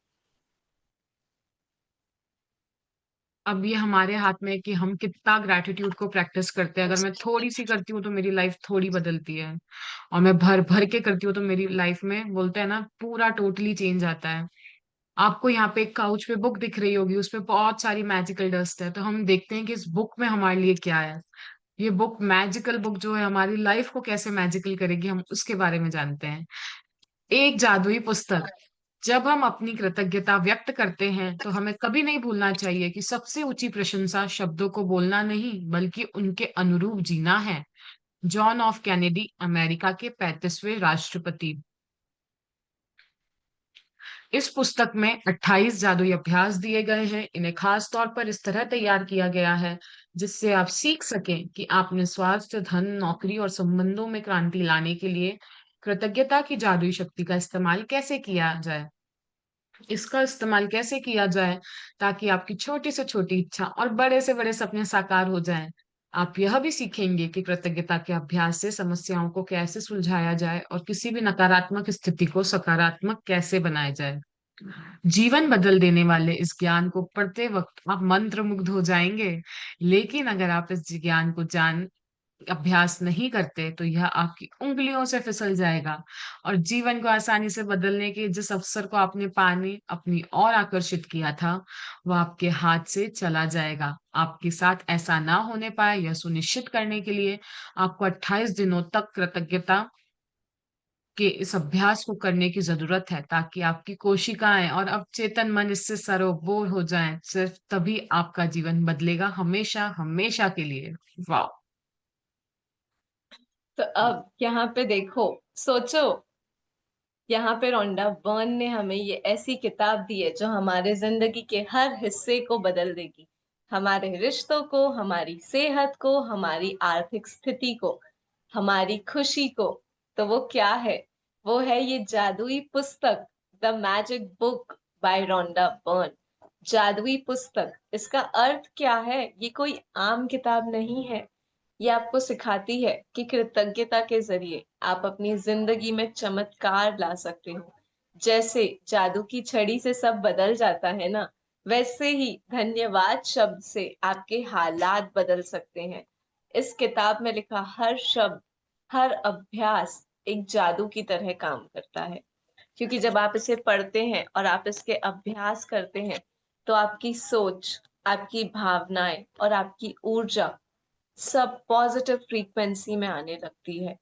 अब ये हमारे हाथ में है कि हम कितना gratitude को प्रैक्टिस करते हैं। अगर मैं थोड़ी सी करती हूँ तो मेरी लाइफ थोड़ी बदलती है, और मैं भर भर के करती हूँ तो मेरी लाइफ में, बोलते हैं ना, पूरा टोटली चेंज आता है। आपको यहाँ पे एक काउच पे बुक दिख रही होगी, उसपे बहुत सारी मैजिकल डस्ट है, तो हम देखते हैं कि इस बुक में हमारे लिए क्या है। ये बुक, मैजिकल बुक जो है, हमारी लाइफ को कैसे मैजिकल करेगी, हम उसके बारे में जानते हैं। एक जादुई पुस्तक। जब हम अपनी कृतज्ञता व्यक्त करते हैं तो हमें कभी नहीं भूलना चाहिए कि सबसे ऊंची प्रशंसा शब्दों को बोलना नहीं, बल्कि उनके अनुरूप जीना है। जॉन ऑफ कैनेडी, अमेरिका के 35वें राष्ट्रपति। इस पुस्तक में 28 जादुई अभ्यास दिए गए हैं। इन्हें खास तौर पर इस तरह तैयार किया गया है जिससे आप सीख सकें कि आप निस्वार्थ धन, नौकरी और संबंधों में क्रांति लाने के लिए कृतज्ञता की जादुई शक्ति का इस्तेमाल कैसे किया जाए। इसका इस्तेमाल कैसे किया जाए ताकि आपकी छोटी से छोटी इच्छा और बड़े से बड़े सपने साकार हो जाएं। आप यह भी सीखेंगे कि कृतज्ञता के अभ्यास से समस्याओं को कैसे सुलझाया जाए और किसी भी नकारात्मक स्थिति को सकारात्मक कैसे बनाया जाए। जीवन बदल देने वाले इस ज्ञान को पढ़ते वक्त आप मंत्र मुग्ध हो जाएंगे। लेकिन अगर आप इस ज्ञान को जान अभ्यास नहीं करते तो यह आपकी उंगलियों से फिसल जाएगा, और जीवन को आसानी से बदलने के जिस अवसर को आपने पाने अपनी ओर आकर्षित किया था, वह आपके हाथ से चला जाएगा। आपके साथ ऐसा ना होने पाए, यह सुनिश्चित करने के लिए आपको 28 दिनों तक कृतज्ञता के इस अभ्यास को करने की जरूरत है, ताकि आपकी कोशिकाएं और अवचेतन मन इससे सरोबोर हो जाएं। सिर्फ तभी आपका जीवन बदलेगा, हमेशा हमेशा के लिए। वाह। तो अब यहाँ पे देखो, सोचो, यहाँ पे रोंडा बर्न ने हमें ये ऐसी किताब दी है जो हमारे जिंदगी के हर हिस्से को बदल देगी, हमारे रिश्तों को, हमारी सेहत को, हमारी आर्थिक स्थिति को, हमारी खुशी को। तो वो क्या है? वो है ये जादुई पुस्तक, the magic book by Rhonda Byrne. जादुई पुस्तक, इसका अर्थ क्या है? ये कोई आम किताब नहीं है। ये आपको सिखाती है कि कृतज्ञता के जरिए आप अपनी जिंदगी में चमत्कार ला सकते हो। जैसे जादू की छड़ी से सब बदल जाता है ना, वैसे ही धन्यवाद शब्द से आपके हालात बदल सकते हैं। इस किताब में लिखा हर शब्द, हर अभ्यास एक जादू की तरह काम करता है, क्योंकि जब आप इसे पढ़ते हैं और आप इसके अभ्यास करते हैं, तो आपकी सोच, आपकी भावनाएं और आपकी ऊर्जा सब पॉजिटिव फ्रीक्वेंसी में आने लगती है।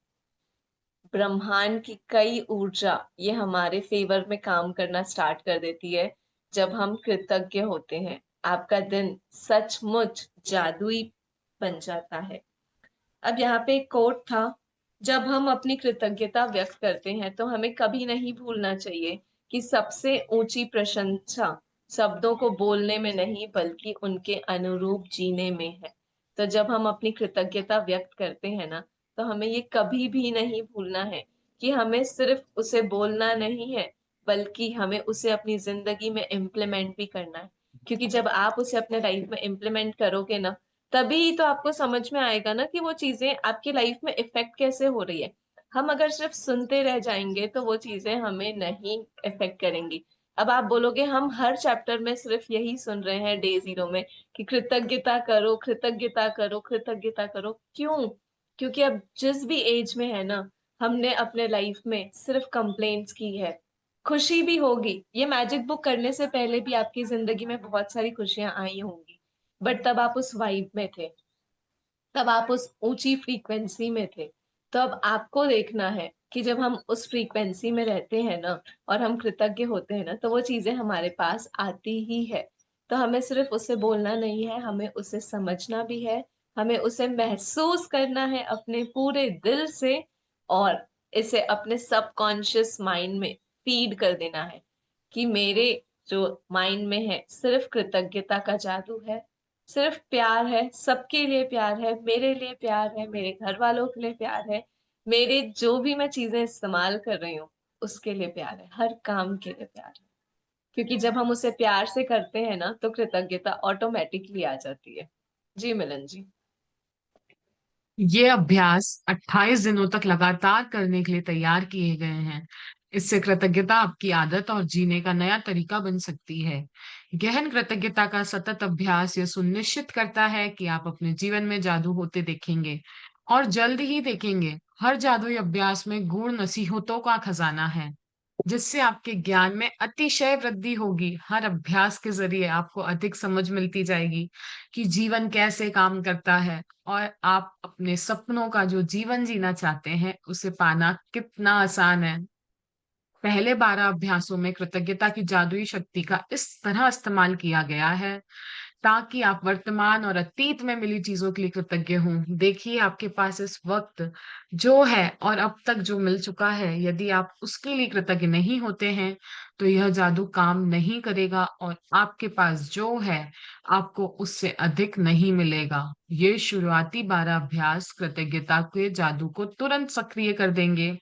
ब्रह्मांड की कई ऊर्जा ये हमारे फेवर में काम करना स्टार्ट कर देती है जब हम कृतज्ञ होते हैं। आपका दिन सचमुच जादुई बन जाता है। अब यहाँ पे एक कोट था, जब हम अपनी कृतज्ञता व्यक्त करते हैं तो हमें कभी नहीं भूलना चाहिए कि सबसे ऊंची प्रशंसा शब्दों को बोलने में नहीं बल्कि उनके अनुरूप जीने में है। तो जब हम अपनी कृतज्ञता व्यक्त करते हैं ना, तो हमें ये कभी भी नहीं भूलना है कि हमें सिर्फ उसे बोलना नहीं है, बल्कि हमें उसे अपनी जिंदगी में इम्प्लीमेंट भी करना है। क्योंकि जब आप उसे अपने लाइफ में इम्प्लीमेंट करोगे ना, तभी तो आपको समझ में आएगा ना कि वो चीजें आपकी लाइफ में इफेक्ट कैसे हो रही है। हम अगर सिर्फ सुनते रह जाएंगे तो वो चीजें हमें नहीं इफेक्ट करेंगी। अब आप बोलोगे हम हर चैप्टर में सिर्फ यही सुन रहे हैं डे जीरो में कि कृतज्ञता करो, कृतज्ञता करो, कृतज्ञता करो। क्यों? क्योंकि अब जिस भी एज में है ना, हमने अपने लाइफ में सिर्फ कंप्लेंट्स की है। खुशी भी होगी, ये मैजिक बुक करने से पहले भी आपकी जिंदगी में बहुत सारी खुशियां आई होंगी, बट तब आप उस वाइब में थे, तब आप उस ऊंची फ्रीक्वेंसी में थे। तो अब आपको देखना है कि जब हम उस फ्रीक्वेंसी में रहते हैं ना और हम कृतज्ञ होते हैं ना, तो वो चीजें हमारे पास आती ही है। तो हमें सिर्फ उसे बोलना नहीं है, हमें उसे समझना भी है, हमें उसे महसूस करना है अपने पूरे दिल से, और इसे अपने सबकॉन्शियस माइंड में फीड कर देना है कि मेरे जो माइंड में है सिर्फ कृतज्ञता का जादू है, सिर्फ प्यार है, सबके लिए प्यार है, मेरे लिए प्यार है, मेरे घर वालों के लिए प्यार है, मेरे जो भी मैं चीजें इस्तेमाल कर रही हूँ उसके लिए प्यार है, हर काम के लिए प्यार है। क्योंकि जब हम उसे प्यार से करते हैं ना, तो कृतज्ञता ऑटोमेटिकली आ जाती है। जी मिलन जी। ये अभ्यास 28 दिनों तक लगातार करने के लिए तैयार किए गए हैं। इससे कृतज्ञता आपकी आदत और जीने का नया तरीका बन सकती है। गहन कृतज्ञता का सतत अभ्यास यह सुनिश्चित करता है कि आप अपने जीवन में जादू होते देखेंगे और जल्द ही देखेंगे। हर जादुई अभ्यास में गूढ़ नसीहतों का खजाना है, जिससे आपके ज्ञान में अतिशय वृद्धि होगी। हर अभ्यास के जरिए आपको अधिक समझ मिलती जाएगी कि जीवन कैसे काम करता है और आप अपने सपनों का जो जीवन जीना चाहते हैं उसे पाना कितना आसान है। पहले 12 अभ्यासों में कृतज्ञता की जादुई शक्ति का इस तरह इस्तेमाल किया गया है ताकि आप वर्तमान और अतीत में मिली चीजों के लिए कृतज्ञ हों। देखिए, आपके पास इस वक्त जो है और अब तक जो मिल चुका है, यदि आप उसके लिए कृतज्ञ नहीं होते हैं, तो यह जादू काम नहीं करेगा और आपके पास जो है, आपको उससे अधिक नहीं मिलेगा। ये शुरुआती 12 अभ्यास कृतज्ञता के जादू को तुरंत सक्रिय कर देंगे।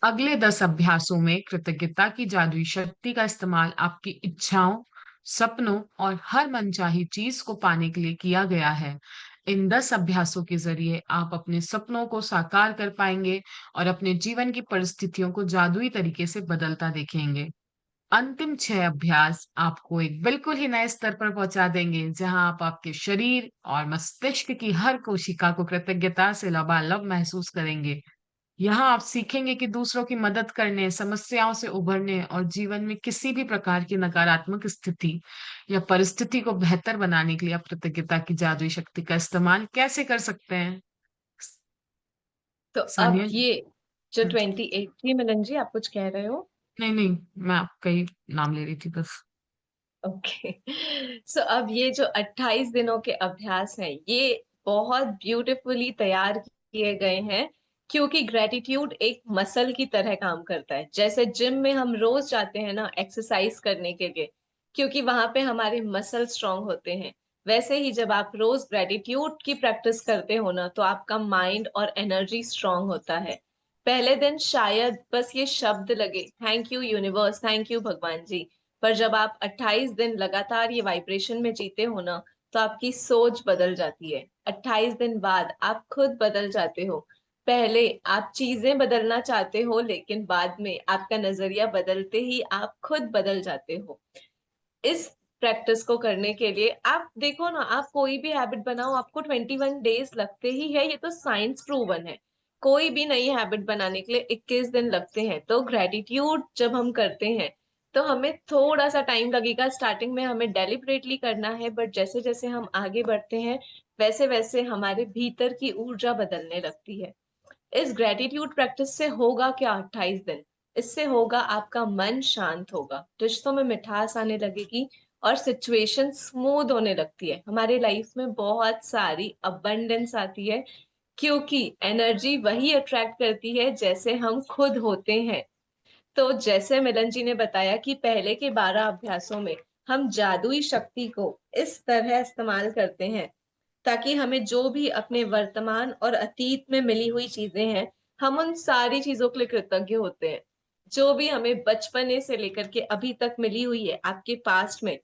अगले 10 अभ्यासों में कृतज्ञता की जादुई शक्ति का इस्तेमाल आपकी इच्छाओं, सपनों और हर मनचाही चीज को पाने के लिए किया गया है। इन 10 अभ्यासों के जरिए आप अपने सपनों को साकार कर पाएंगे और अपने जीवन की परिस्थितियों को जादुई तरीके से बदलता देखेंगे। अंतिम 6 अभ्यास आपको एक बिल्कुल ही नए स्तर पर पहुंचा देंगे, जहां आप आपके शरीर और मस्तिष्क की हर कोशिका को कृतज्ञता से लबालब महसूस करेंगे। यहाँ आप सीखेंगे कि दूसरों की मदद करने, समस्याओं से उभरने और जीवन में किसी भी प्रकार की नकारात्मक स्थिति या परिस्थिति को बेहतर बनाने के लिए आप कृतज्ञता की जादुई शक्ति का इस्तेमाल कैसे कर सकते हैं। तो अब सानिया। ये जो हम्म, 28, जी मिलन जी आप कुछ कह रहे हो? नहीं नहीं, मैं आपका ही नाम ले रही थी बस। ओके। सो अब ये जो 28 दिनों के अभ्यास हैं, ये बहुत ब्यूटीफुली तैयार किए गए हैं, क्योंकि ग्रेटिट्यूड एक मसल की तरह काम करता है। जैसे जिम में हम रोज जाते हैं ना एक्सरसाइज करने के लिए, क्योंकि वहां पे हमारे मसल स्ट्रांग होते हैं, वैसे ही जब आप रोज ग्रेटिट्यूड की प्रैक्टिस करते हो ना, तो आपका माइंड और एनर्जी स्ट्रांग होता है। पहले दिन शायद बस ये शब्द लगे, thank you universe, thank you भगवान जी, पर जब आप 28 दिन लगातार ये वाइब्रेशन में जीते हो ना, तो आपकी सोच बदल जाती है। 28 दिन बाद आप खुद बदल जाते हो। पहले आप चीजें बदलना चाहते हो, लेकिन बाद में आपका नजरिया बदलते ही आप खुद बदल जाते हो। इस प्रैक्टिस को करने के लिए आप देखो ना, आप कोई भी हैबिट बनाओ, आपको 21 डेज लगते ही है, ये तो साइंस प्रूवन है। कोई भी नई हैबिट बनाने के लिए 21 दिन लगते हैं। तो ग्रेटिट्यूड जब हम करते हैं, तो हमें थोड़ा सा टाइम लगेगा, स्टार्टिंग में हमें डेलिबरेटली करना है, बट जैसे जैसे हम आगे बढ़ते हैं, वैसे वैसे हमारे भीतर की ऊर्जा बदलने लगती है। इस ग्रेटिट्यूड प्रैक्टिस से होगा क्या 28 दिन? इससे होगा आपका मन शांत होगा, रिश्तों में मिठास आने लगेगी और सिचुएशन स्मूथ होने लगती है। हमारे लाइफ में बहुत सारी अबंडेंस आती है क्योंकि एनर्जी वही अट्रैक्ट करती है जैसे हम खुद होते हैं। तो जैसे मिलन जी ने बताया कि पहले के 12 अभ्यासों में हम जादुई शक्ति को इस तरह इस्तेमाल करते हैं ताकि हमें जो भी अपने वर्तमान और अतीत में मिली हुई चीजें हैं, हम उन सारी चीजों के लिए कृतज्ञ होते हैं। जो भी हमें बचपने से लेकर के अभी तक मिली हुई है आपके पास्ट में,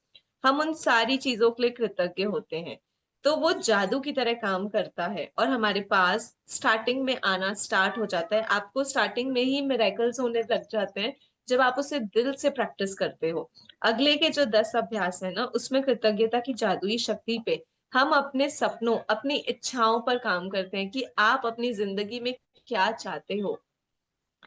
हम उन सारी चीजों के लिए कृतज्ञ होते हैं। तो वो जादू की तरह काम करता है और हमारे पास स्टार्टिंग में आना स्टार्ट हो जाता है। आपको स्टार्टिंग में ही मिरेकल्स होने लग जाते हैं जब आप उसे दिल से प्रैक्टिस करते हो। अगले के जो 10 अभ्यास है ना, उसमें कृतज्ञता की जादुई शक्ति पे हम अपने सपनों, अपनी इच्छाओं पर काम करते हैं कि आप अपनी जिंदगी में क्या चाहते हो,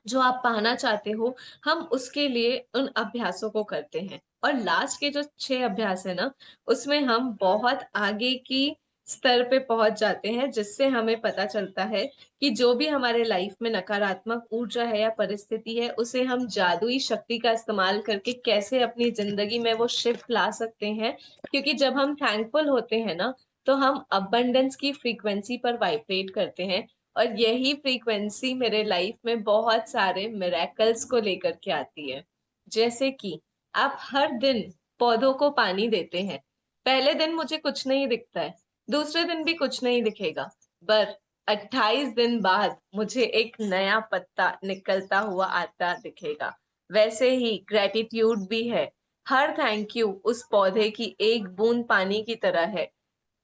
जो आप पाना चाहते हो, हम उसके लिए उन अभ्यासों को करते हैं। और लास्ट के जो 6 अभ्यास है ना, उसमें हम बहुत आगे की स्तर पे पहुंच जाते हैं, जिससे हमें पता चलता है कि जो भी हमारे लाइफ में नकारात्मक ऊर्जा है या परिस्थिति है, उसे हम जादुई शक्ति का इस्तेमाल करके कैसे अपनी जिंदगी में वो शिफ्ट ला सकते हैं। क्योंकि जब हम थैंकफुल होते हैं ना, तो हम अबंडेंस की फ्रीक्वेंसी पर वाइब्रेट करते हैं और यही फ्रीक्वेंसी मेरे लाइफ में बहुत सारे मिरेकल्स को लेकर के आती है। जैसे कि आप हर दिन पौधों को पानी देते हैं। पहले दिन मुझे कुछ नहीं दिखता है, दूसरे दिन भी कुछ नहीं दिखेगा, पर 28 दिन बाद मुझे एक नया पत्ता निकलता हुआ आता दिखेगा। वैसे ही ग्रेटिट्यूड भी है। हर थैंक यू उस पौधे की एक बूंद पानी की तरह है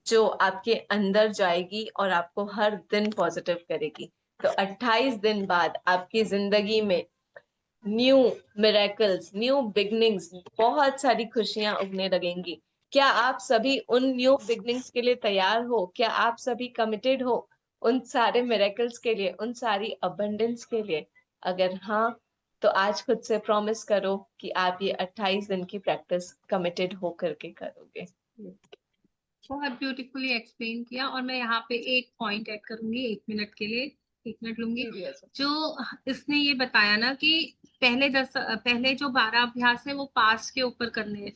जो आपके अंदर जाएगी और आपको हर दिन पॉजिटिव करेगी। तो 28 दिन बाद आपकी जिंदगी में न्यू मिरेकल्स, न्यू बिगनिंग्स, बहुत सारी खुशियां उगने लगेंगी। क्या आप सभी उन न्यू बिगनिंग्स के लिए तैयार हो? क्या आप सभी कमिटेड हो उन सारे मिरेकल्स के लिए, उन सारी अबंडेंस के लिए? अगर हाँ, तो आज खुद से प्रॉमिस करो कि आप ये 28 दिन की प्रैक्टिस कमिटेड हो करके करोगे। बहुत ब्यूटीफुली एक्सप्लेन किया। और मैं यहाँ पे एक पॉइंट ऐड करूंगी, 1 मिनट के लिए 1 मिनट लूंगी। जो इसने ये बताया ना कि पहले जो 12 अभ्यास है वो पास्ट के ऊपर करने हैं।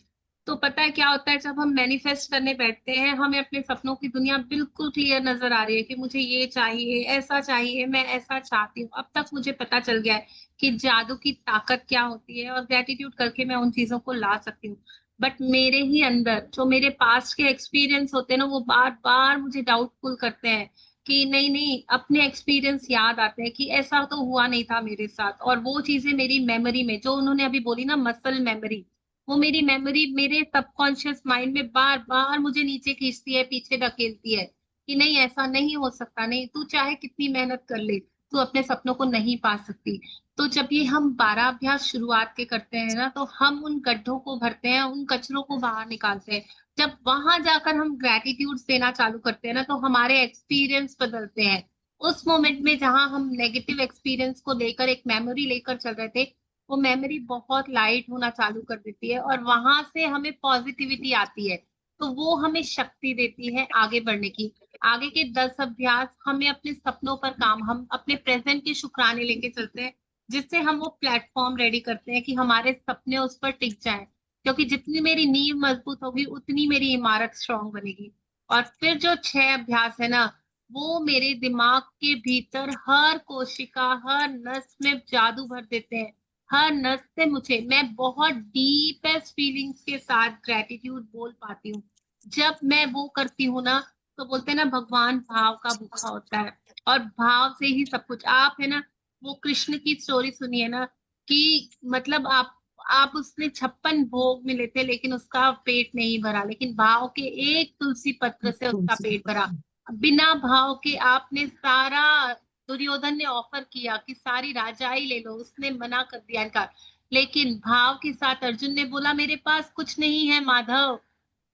तो पता है क्या होता है, जब हम मैनिफेस्ट करने बैठते हैं, हमें अपने सपनों की दुनिया बिल्कुल क्लियर नजर आ रही है कि मुझे ये चाहिए, ऐसा चाहिए, मैं ऐसा चाहती हूँ। अब तक मुझे पता चल गया है कि जादू की ताकत क्या होती है और ग्रेटिट्यूड करके मैं उन चीजों को ला सकती हूँ। बट मेरे ही अंदर जो मेरे पास्ट के एक्सपीरियंस होते हैं ना, वो बार बार मुझे डाउटफुल करते हैं कि नहीं नहीं, अपने एक्सपीरियंस याद आते हैं कि ऐसा तो हुआ नहीं था मेरे साथ। और वो चीजें मेरी मेमोरी में, जो उन्होंने अभी बोली ना, मसल मेमोरी, वो मेरी मेमोरी मेरे सबकॉन्शियस माइंड में बार बार मुझे नीचे खींचती है, पीछे ढकेलती है कि नहीं, ऐसा नहीं हो सकता, नहीं, तू चाहे कितनी मेहनत कर ले, तू अपने सपनों को नहीं पा सकती। तो जब ये हम 12 अभ्यास शुरुआत के करते हैं ना, तो हम उन गड्ढों को भरते हैं, उन कचरों को बाहर निकालते हैं। जब वहां जाकर हम ग्रेटिट्यूड देना चालू करते हैं ना, तो हमारे एक्सपीरियंस बदलते हैं। उस मोमेंट में जहां हम नेगेटिव एक्सपीरियंस को लेकर एक मेमोरी लेकर चल रहे थे, वो मेमोरी बहुत लाइट होना चालू कर देती है और वहां से हमें पॉजिटिविटी आती है। तो वो हमें शक्ति देती है आगे बढ़ने की। आगे के 10 अभ्यास हमें अपने सपनों पर काम, हम अपने प्रेजेंट के शुक्राने लेके चलते हैं, जिससे हम वो प्लेटफॉर्म रेडी करते हैं कि हमारे सपने उस पर टिक जाएं। क्योंकि जितनी मेरी नींव मजबूत होगी, उतनी मेरी इमारत स्ट्रांग बनेगी। और फिर जो 6 अभ्यास है ना, वो मेरे दिमाग के भीतर हर कोशिका, हर नस में जादू भर देते हैं। हर नस से मुझे, मैं बहुत डीपेस्ट फीलिंग्स के साथ ग्रेटिट्यूड बोल पाती हूँ। जब मैं वो करती हूँ ना, तो बोलते हैं ना, भगवान भाव का भूखा होता है और भाव से ही सब कुछ। आप है ना, वो कृष्ण की स्टोरी सुनिए ना, कि मतलब आप उसने 56 भोग मिले थे लेकिन उसका पेट नहीं भरा, लेकिन भाव के एक तुलसी पत्र से उसका तुलसी पेट भरा। पत्र। बिना भाव के आपने सारा, दुर्योधन ने ऑफर किया कि सारी राजाई ले लो, उसने मना कर दिया इनका। लेकिन भाव के साथ अर्जुन ने बोला, मेरे पास कुछ नहीं है माधव,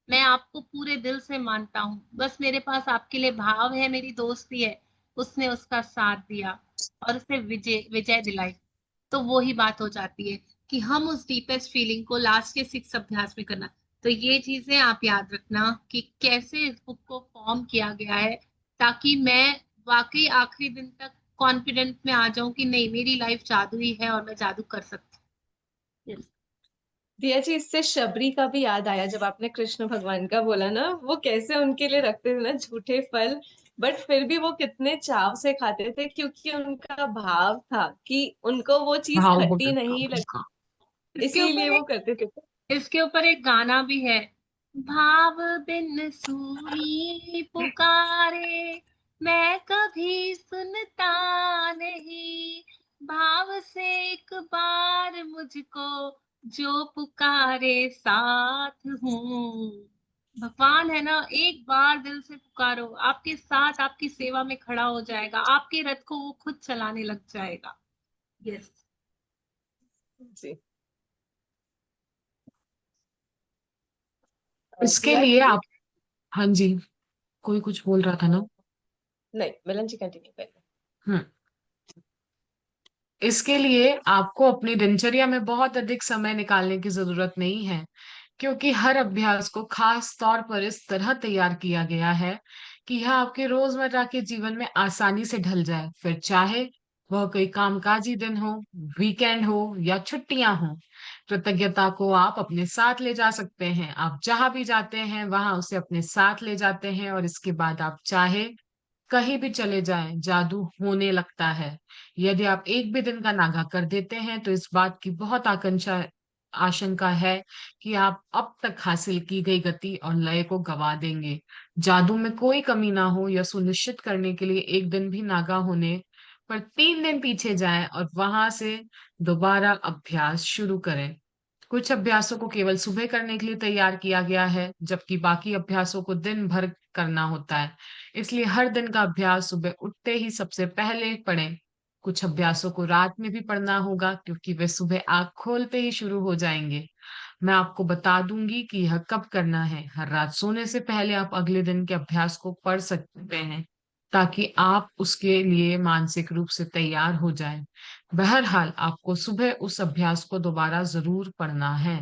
मैं आपको पूरे दिल से मानता हूँ, बस मेरे पास आपके लिए भाव है, मेरी दोस्ती है। उसने उसका साथ दिया और उसे विजय विजय दिलाई। तो वो ही बात हो जाती है कि हम उस डीपेस्ट फीलिंग को लास्ट के 6 अभ्यास में करना। तो ये चीजें आप याद रखना कि कैसे इस बुक को फॉर्म किया गया है, ताकि मैं वाकई आखिरी दिन तक कॉन्फिडेंट में आ जाऊं कि नहीं, मेरी लाइफ जादुई है और मैं जादू कर सकती हूँ। Yes. दिया जी, इससे शबरी का भी याद आया जब आपने कृष्ण भगवान का बोला ना, वो कैसे उनके लिए रखते थे ना झूठे फल, बट फिर भी वो कितने चाव से खाते थे, क्योंकि उनका भाव था कि उनको वो चीज भाव खट्टी भगत का नहीं लगी, उनका। इसके इसीलिए ऊपर वो करते थे। इसके ऊपर एक गाना भी है। भाव बिन सूनी पुकारे, मैं कभी सुनता नहीं, भाव से एक बार मुझको जो पुकारे साथ हूँ। भगवान है ना, एक बार दिल से पुकारो, आपके साथ आपकी सेवा में खड़ा हो जाएगा, आपके रथ को वो खुद चलाने लग जाएगा। यस। जी। इसके दिया लिए जी। आप, हाँ जी, कोई कुछ बोल रहा था ना। नहीं, मिलन जी कंटिन्यू करिए। हम्म। इसके लिए आपको अपनी दिनचर्या में बहुत अधिक समय निकालने की जरूरत नहीं है, क्योंकि हर अभ्यास को खास तौर पर इस तरह तैयार किया गया है कि यह आपके रोजमर्रा के जीवन में आसानी से ढल जाए, फिर चाहे वह कोई कामकाजी दिन हो, वीकेंड हो या छुट्टियां हो। कृतज्ञता को आप अपने साथ ले जा सकते हैं। आप जहां भी जाते हैं वहां उसे अपने साथ ले जाते हैं, और इसके बाद आप चाहे कहीं भी चले जाएं, जादू होने लगता है। यदि आप एक भी दिन का नागा कर देते हैं तो इस बात की बहुत आकांक्षा आशंका है कि आप अब तक हासिल की गई गति और लय को गवा देंगे। जादू में कोई कमी ना हो, यह सुनिश्चित करने के लिए एक दिन भी नागा होने पर 3 दिन पीछे जाएं और वहां से दोबारा अभ्यास शुरू करें। कुछ अभ्यासों को केवल सुबह करने के लिए तैयार किया गया है, जबकि बाकी अभ्यासों को दिन भर करना होता है। इसलिए हर दिन का अभ्यास सुबह उठते ही सबसे पहले पढ़ें। कुछ अभ्यासों को रात में भी पढ़ना होगा, क्योंकि वे सुबह आंख खोलते ही शुरू हो जाएंगे। मैं आपको बता दूंगी कि यह कब करना है। हर रात सोने से पहले आप अगले दिन के अभ्यास को पढ़ सकते हैं, ताकि आप उसके लिए मानसिक रूप से तैयार हो जाएं। बहरहाल आपको सुबह उस अभ्यास को दोबारा जरूर पढ़ना है।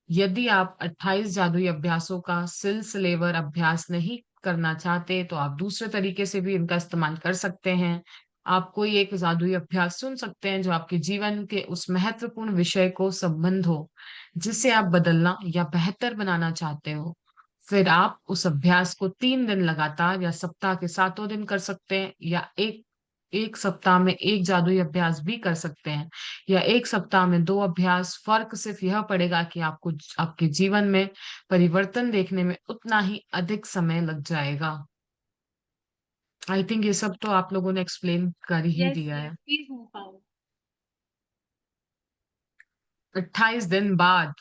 यदि आप 28 जादुई अभ्यासों का सिलसिलेवार अभ्यास नहीं करना चाहते, तो आप दूसरे तरीके से भी इनका इस्तेमाल कर सकते हैं। आप कोई एक जादुई अभ्यास चुन सकते हैं जो आपके जीवन के उस महत्वपूर्ण विषय को संबंध हो, जिसे आप बदलना या बेहतर बनाना चाहते हो। फिर आप उस अभ्यास को 3 दिन लगातार या सप्ताह के 7 दिन कर सकते हैं, या एक एक सप्ताह में एक जादुई अभ्यास भी कर सकते हैं, या एक सप्ताह में 2 अभ्यास। फर्क सिर्फ यह पड़ेगा कि आपको आपके जीवन में परिवर्तन देखने में उतना ही अधिक समय लग जाएगा। आई थिंक ये सब तो आप लोगों ने एक्सप्लेन कर ही यस दिया यस, है। Please move forward. 28 दिन बाद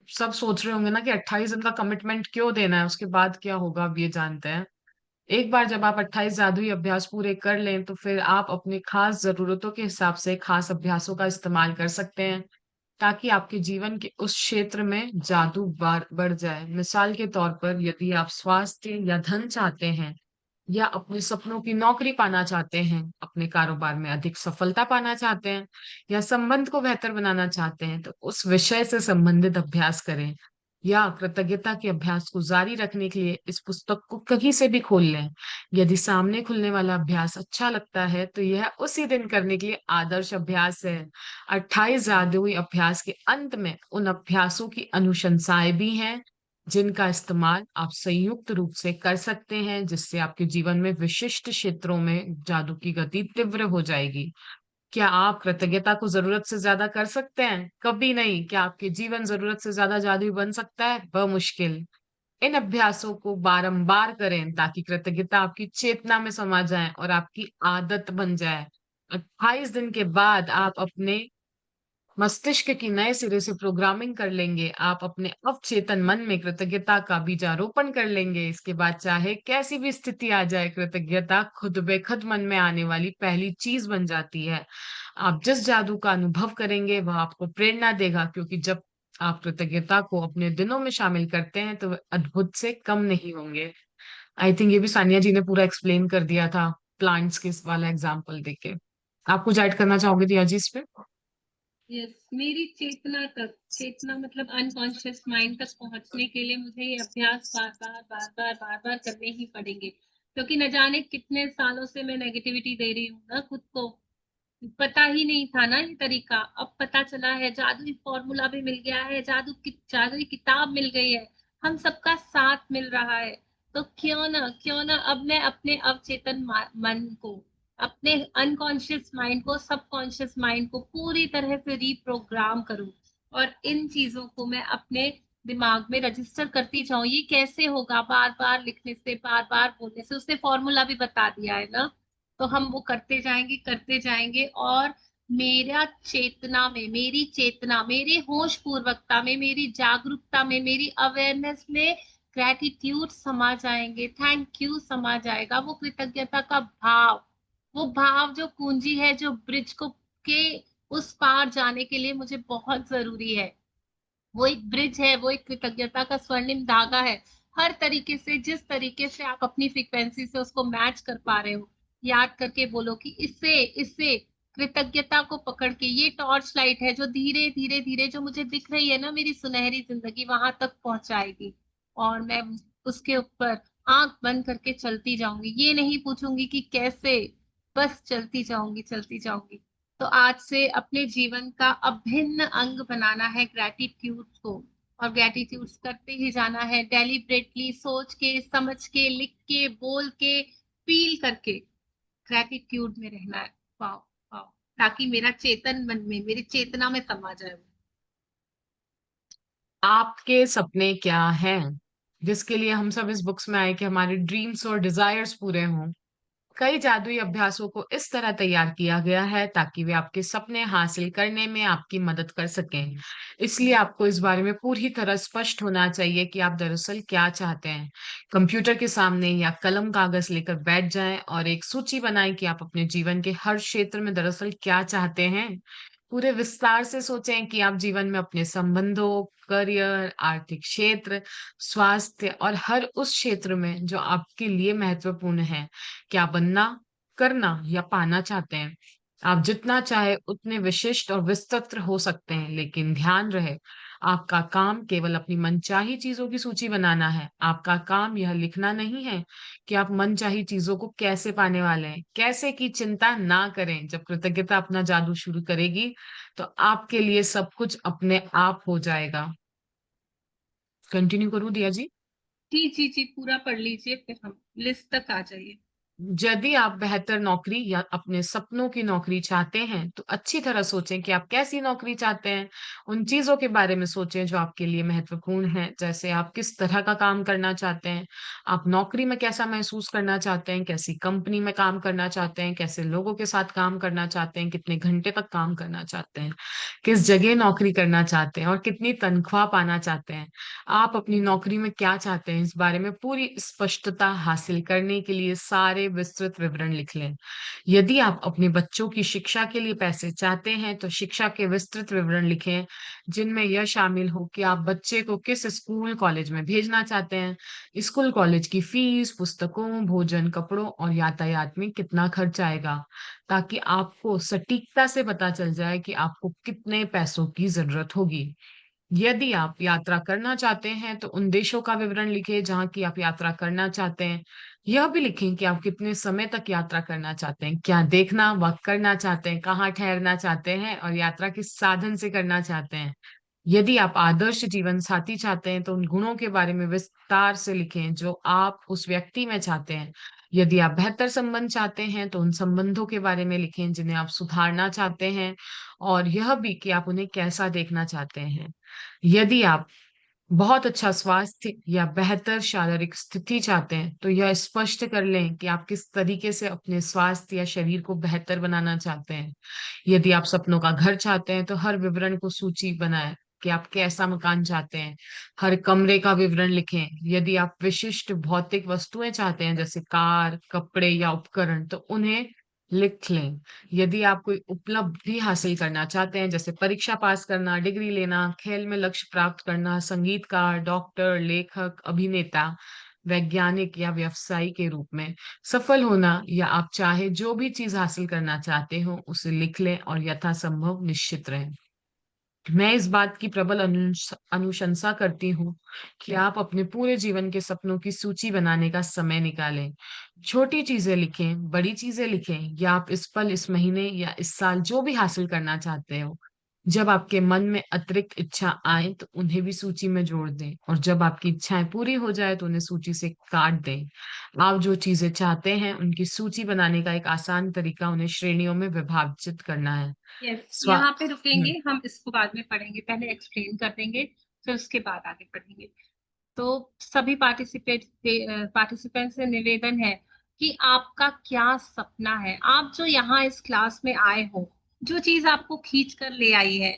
सब सोच रहे होंगे ना कि 28 दिन का कमिटमेंट क्यों देना है, उसके बाद क्या होगा, अब ये जानते हैं। एक बार जब आप 28 जादुई अभ्यास पूरे कर लें, तो फिर आप अपनी खास जरूरतों के हिसाब से खास अभ्यासों का इस्तेमाल कर सकते हैं, ताकि आपके जीवन के उस क्षेत्र में जादू बढ़ जाए। मिसाल के तौर पर, यदि आप स्वास्थ्य या धन चाहते हैं, या अपने सपनों की नौकरी पाना चाहते हैं, अपने कारोबार में अधिक सफलता पाना चाहते हैं, या संबंध को बेहतर बनाना चाहते हैं, तो उस विषय से संबंधित अभ्यास करें। या कृतज्ञता के अभ्यास को जारी रखने के लिए इस पुस्तक को कहीं से भी खोल लें। यदि सामने खुलने वाला अभ्यास अच्छा लगता है, तो यह उसी दिन करने के लिए आदर्श अभ्यास है। 28 जादुई अभ्यास के अंत में उन अभ्यासों की अनुशंसाएं भी हैं, जिनका इस्तेमाल आप संयुक्त रूप से कर सकते हैं, जिससे आपके जीवन में विशिष्ट क्षेत्रों में जादू की गति तीव्र हो जाएगी। क्या आप कृतज्ञता को जरूरत से ज्यादा कर सकते हैं? कभी नहीं। क्या आपके जीवन जरूरत से ज्यादा जादुई बन सकता है? बमुश्किल। इन अभ्यासों को बारंबार करें, ताकि कृतज्ञता आपकी चेतना में समा जाए और आपकी आदत बन जाए। 28 दिन के बाद आप अपने मस्तिष्क की नए सिरे से प्रोग्रामिंग कर लेंगे। आप अपने अवचेतन मन में कृतज्ञता का बीजारोपण कर लेंगे। इसके बाद चाहे कैसी भी स्थिति आ जाए, कृतज्ञता खुद बेखुद मन में आने वाली पहली चीज बन जाती है। आप जिस जादू का अनुभव करेंगे वह आपको प्रेरणा देगा, क्योंकि जब आप कृतज्ञता को अपने दिनों में शामिल करते हैं तो वे अद्भुत से कम नहीं होंगे। आई थिंक ये भी सानिया जी ने पूरा एक्सप्लेन कर दिया था, प्लांट्स के वाला एग्जाम्पल देके। आप कुछ ऐड करना चाहोगे दिया जी इस पे? यस, मेरी चेतना मतलब अनकॉन्शियस माइंड तक पहुंचने के लिए मुझे ये अभ्यास बार बार करने ही पड़ेंगे, क्योंकि न जाने कितने सालों से मैं नेगेटिविटी दे रही हूँ ना खुद को। पता ही नहीं था ना ये तरीका, अब पता चला है, जादुई फॉर्मूला भी मिल गया है, जादुई किताब मिल गई है, हम सबका साथ मिल रहा है। तो क्यों ना अब मैं अपने अवचेतन मन को, अपने अनकॉन्शियस माइंड को, सबकॉन्शियस माइंड को पूरी तरह से रीप्रोग्राम करूं, और इन चीजों को मैं अपने दिमाग में रजिस्टर करती जाऊं। ये कैसे होगा? बार बार लिखने से, बार बार बोलने से। उसने फॉर्मूला भी बता दिया है ना, तो हम वो करते जाएंगे, और मेरी चेतना, मेरे होश पूर्वकता में, मेरी जागरूकता में, मेरी अवेयरनेस में ग्रेटिट्यूड समा जाएंगे, थैंक यू समा जाएगा, वो कृतज्ञता का भाव, वो भाव जो पूंजी है, जो ब्रिज को के उस पार जाने के लिए मुझे बहुत जरूरी है। वो एक ब्रिज है, वो एक कृतज्ञता का स्वर्णिम धागा है। हर तरीके से, जिस तरीके से आप अपनी फ्रीक्वेंसी से उसको मैच कर पा रहे हो, याद करके बोलो कि इससे इससे कृतज्ञता को पकड़ के, ये टॉर्च लाइट है जो धीरे धीरे धीरे जो मुझे दिख रही है ना, मेरी सुनहरी जिंदगी वहां तक पहुंचाएगी, और मैं उसके ऊपर आंख बंद करके चलती जाऊंगी। ये नहीं पूछूंगी कि कैसे, बस चलती जाऊंगी, चलती जाऊंगी। तो आज से अपने जीवन का अभिन्न अंग बनाना है ग्रैटिट्यूड को, और ग्रैटिट्यूड करते ही जाना है, डेलिब्रेटली सोच के, समझ के, लिख के, बोल के, फील करके ग्रैटिट्यूड में रहना है। वाओ, वाओ, ताकि मेरा चेतन मन में, मेरी चेतना में समा जाए वो। आपके सपने क्या हैं, जिसके लिए हम सब इस बुक्स में आए कि हमारे ड्रीम्स और डिजायर्स पूरे हों। कई जादुई अभ्यासों को इस तरह तैयार किया गया है ताकि वे आपके सपने हासिल करने में आपकी मदद कर सकें। इसलिए आपको इस बारे में पूरी तरह स्पष्ट होना चाहिए कि आप दरअसल क्या चाहते हैं। कंप्यूटर के सामने या कलम कागज लेकर बैठ जाएं और एक सूची बनाएं कि आप अपने जीवन के हर क्षेत्र में दरअसल क्या चाहते हैं। पूरे विस्तार से सोचें कि आप जीवन में अपने संबंधों, करियर, आर्थिक क्षेत्र, स्वास्थ्य और हर उस क्षेत्र में जो आपके लिए महत्वपूर्ण है, क्या बनना, करना या पाना चाहते हैं। आप जितना चाहे उतने विशिष्ट और विस्तृत हो सकते हैं, लेकिन ध्यान रहे, आपका काम केवल अपनी मनचाही चीजों की सूची बनाना है। आपका काम यह लिखना नहीं है कि आप मनचाही चीजों को कैसे पाने वाले हैं। कैसे की चिंता ना करें। जब कृतज्ञता अपना जादू शुरू करेगी, तो आपके लिए सब कुछ अपने आप हो जाएगा। कंटिन्यू करूं दिया जी? जी जी जी, पूरा पढ़ लीजिए, फिर हम लिस्ट तक आ जाइए। यदि आप बेहतर नौकरी या अपने सपनों की नौकरी चाहते हैं, तो अच्छी तरह सोचें कि आप कैसी नौकरी चाहते हैं। उन चीज़ों के बारे में सोचें जो आपके लिए महत्वपूर्ण हैं, जैसे आप किस तरह का काम करना चाहते हैं, आप नौकरी में कैसा महसूस करना चाहते हैं, कैसी कंपनी में काम करना चाहते हैं, कैसे लोगों के साथ काम करना चाहते हैं, कितने घंटे तक काम करना चाहते हैं, किस जगह नौकरी करना चाहते हैं और कितनी तनख्वाह पाना चाहते हैं। आप अपनी नौकरी में क्या चाहते हैं, इस बारे में पूरी स्पष्टता हासिल करने के लिए सारे विस्तृत विवरण लिख लें। यदि आप अपने बच्चों की शिक्षा के लिए पैसे चाहते हैं, तो शिक्षा के विस्तृत विवरण लिखें, जिनमें यह शामिल हो कि आप बच्चे को किस स्कूल, कॉलेज में भेजना चाहते हैं। स्कूल, कॉलेज की फीस, पुस्तकों, भोजन, कपड़ों और यातायात में कितना खर्च आएगा, ताकि आपको सटीकता से पता चल जाए कि आपको कितने पैसों की जरूरत होगी। यदि आप यात्रा करना चाहते हैं, तो उन देशों का विवरण लिखें जहाँ की आप यात्रा करना चाहते हैं। यह भी लिखें कि आप कितने समय तक यात्रा करना चाहते हैं, क्या देखना व करना चाहते हैं, कहाँ ठहरना चाहते हैं और यात्रा किस साधन से करना चाहते हैं। यदि आप आदर्श जीवन साथी चाहते हैं, तो उन गुणों के बारे में विस्तार से लिखें जो आप उस व्यक्ति में चाहते हैं। यदि आप बेहतर संबंध चाहते हैं, तो उन संबंधों के बारे में लिखें जिन्हें आप सुधारना चाहते हैं, और यह भी कि आप उन्हें कैसा देखना चाहते हैं। यदि आप बहुत अच्छा स्वास्थ्य या बेहतर शारीरिक स्थिति चाहते हैं, तो यह स्पष्ट कर लें कि आप किस तरीके से अपने स्वास्थ्य या शरीर को बेहतर बनाना चाहते हैं। यदि आप सपनों का घर चाहते हैं, तो हर विवरण को सूची बनाएं कि आप कैसा मकान चाहते हैं। हर कमरे का विवरण लिखें। यदि आप विशिष्ट भौतिक वस्तुएं चाहते हैं, जैसे कार, कपड़े या उपकरण, तो उन्हें लिख लें। यदि आप कोई उपलब्धि हासिल करना चाहते हैं, जैसे परीक्षा पास करना, डिग्री लेना, खेल में लक्ष्य प्राप्त करना, संगीतकार, डॉक्टर, लेखक, अभिनेता, वैज्ञानिक या व्यवसायी के रूप में सफल होना, या आप चाहे जो भी चीज हासिल करना चाहते हो, उसे लिख लें और यथासंभव निश्चित रहें। मैं इस बात की प्रबल अनुशंसा करती हूँ कि आप अपने पूरे जीवन के सपनों की सूची बनाने का समय निकालें। छोटी चीज़ें लिखें, बड़ी चीज़ें लिखें या आप इस पल, इस महीने या इस साल जो भी हासिल करना चाहते हो, जब आपके मन में अतिरिक्त इच्छा आए तो उन्हें भी सूची में जोड़ दें और जब आपकी इच्छाएँ पूरी हो जाए तो उन्हें सूची से काट दें। आप जो चीज़ें चाहते हैं, उनकी सूची बनाने का एक आसान तरीका उन्हें श्रेणियों में विभाजित करना है। यस, स्वा यहाँ पे हुँ। रुकेंगे, हम इसको बाद में पढ़ेंगे, पहले एक्सप्लेन कर देंगे, फिर उसके बाद आगे पढ़ेंगे। तो सभी पार्टिसिपेंट से निवेदन है कि आपका क्या सपना है, आप जो यहाँ इस क्लास में आए हो, जो चीज आपको खींच कर ले आई है,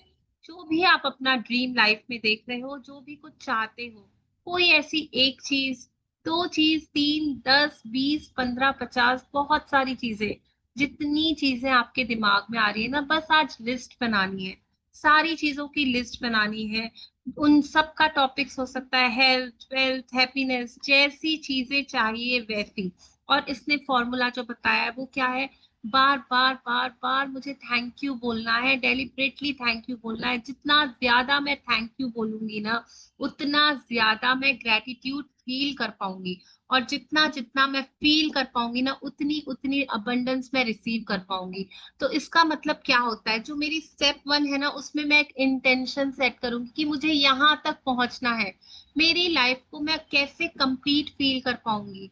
जो भी आप अपना ड्रीम लाइफ में देख रहे हो, जो भी कुछ चाहते हो, कोई ऐसी एक चीज, दो चीज, 3, 10, 20, 15, 50, बहुत सारी चीजें, जितनी चीजें आपके दिमाग में आ रही है ना, बस आज लिस्ट बनानी है, सारी चीजों की लिस्ट बनानी है। उन सब का टॉपिक्स हो सकता है हेल्थ, वेल्थ, हैप्पीनेस, जैसी चीजें चाहिए वैसी। और इसने फॉर्मूला जो बताया है वो क्या है, बार बार बार बार मुझे थैंक यू बोलना है, डेलिबरेटली थैंक यू बोलना है। जितना ज्यादा मैं थैंक यू बोलूंगी ना, उतना ज्यादा मैं ग्रेटिट्यूड फील कर पाऊंगी, और जितना जितना मैं फील कर पाऊंगी ना, उतनी उतनी अबंडेंस मैं रिसीव कर पाऊंगी। तो इसका मतलब क्या होता है, जो मेरी स्टेप 1 है ना, उसमें मैं एक इंटेंशन सेट करूंगी कि मुझे यहाँ तक पहुंचना है, मेरी लाइफ को मैं कैसे कंप्लीट फील कर पाऊंगी,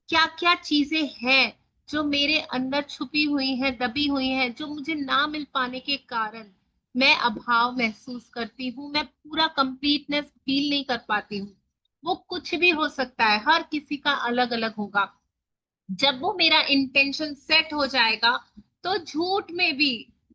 क्या क्या चीजें हैं जो मेरे अंदर छुपी हुई हैं, दबी हुई हैं, जो मुझे ना मिल पाने के कारण मैं अभाव महसूस करती हूँ, मैं पूरा कंप्लीटनेस फील नहीं कर पाती हूँ। वो कुछ भी हो सकता है, हर किसी का अलग अलग होगा। जब वो मेरा इंटेंशन सेट हो जाएगा, तो झूठ में भी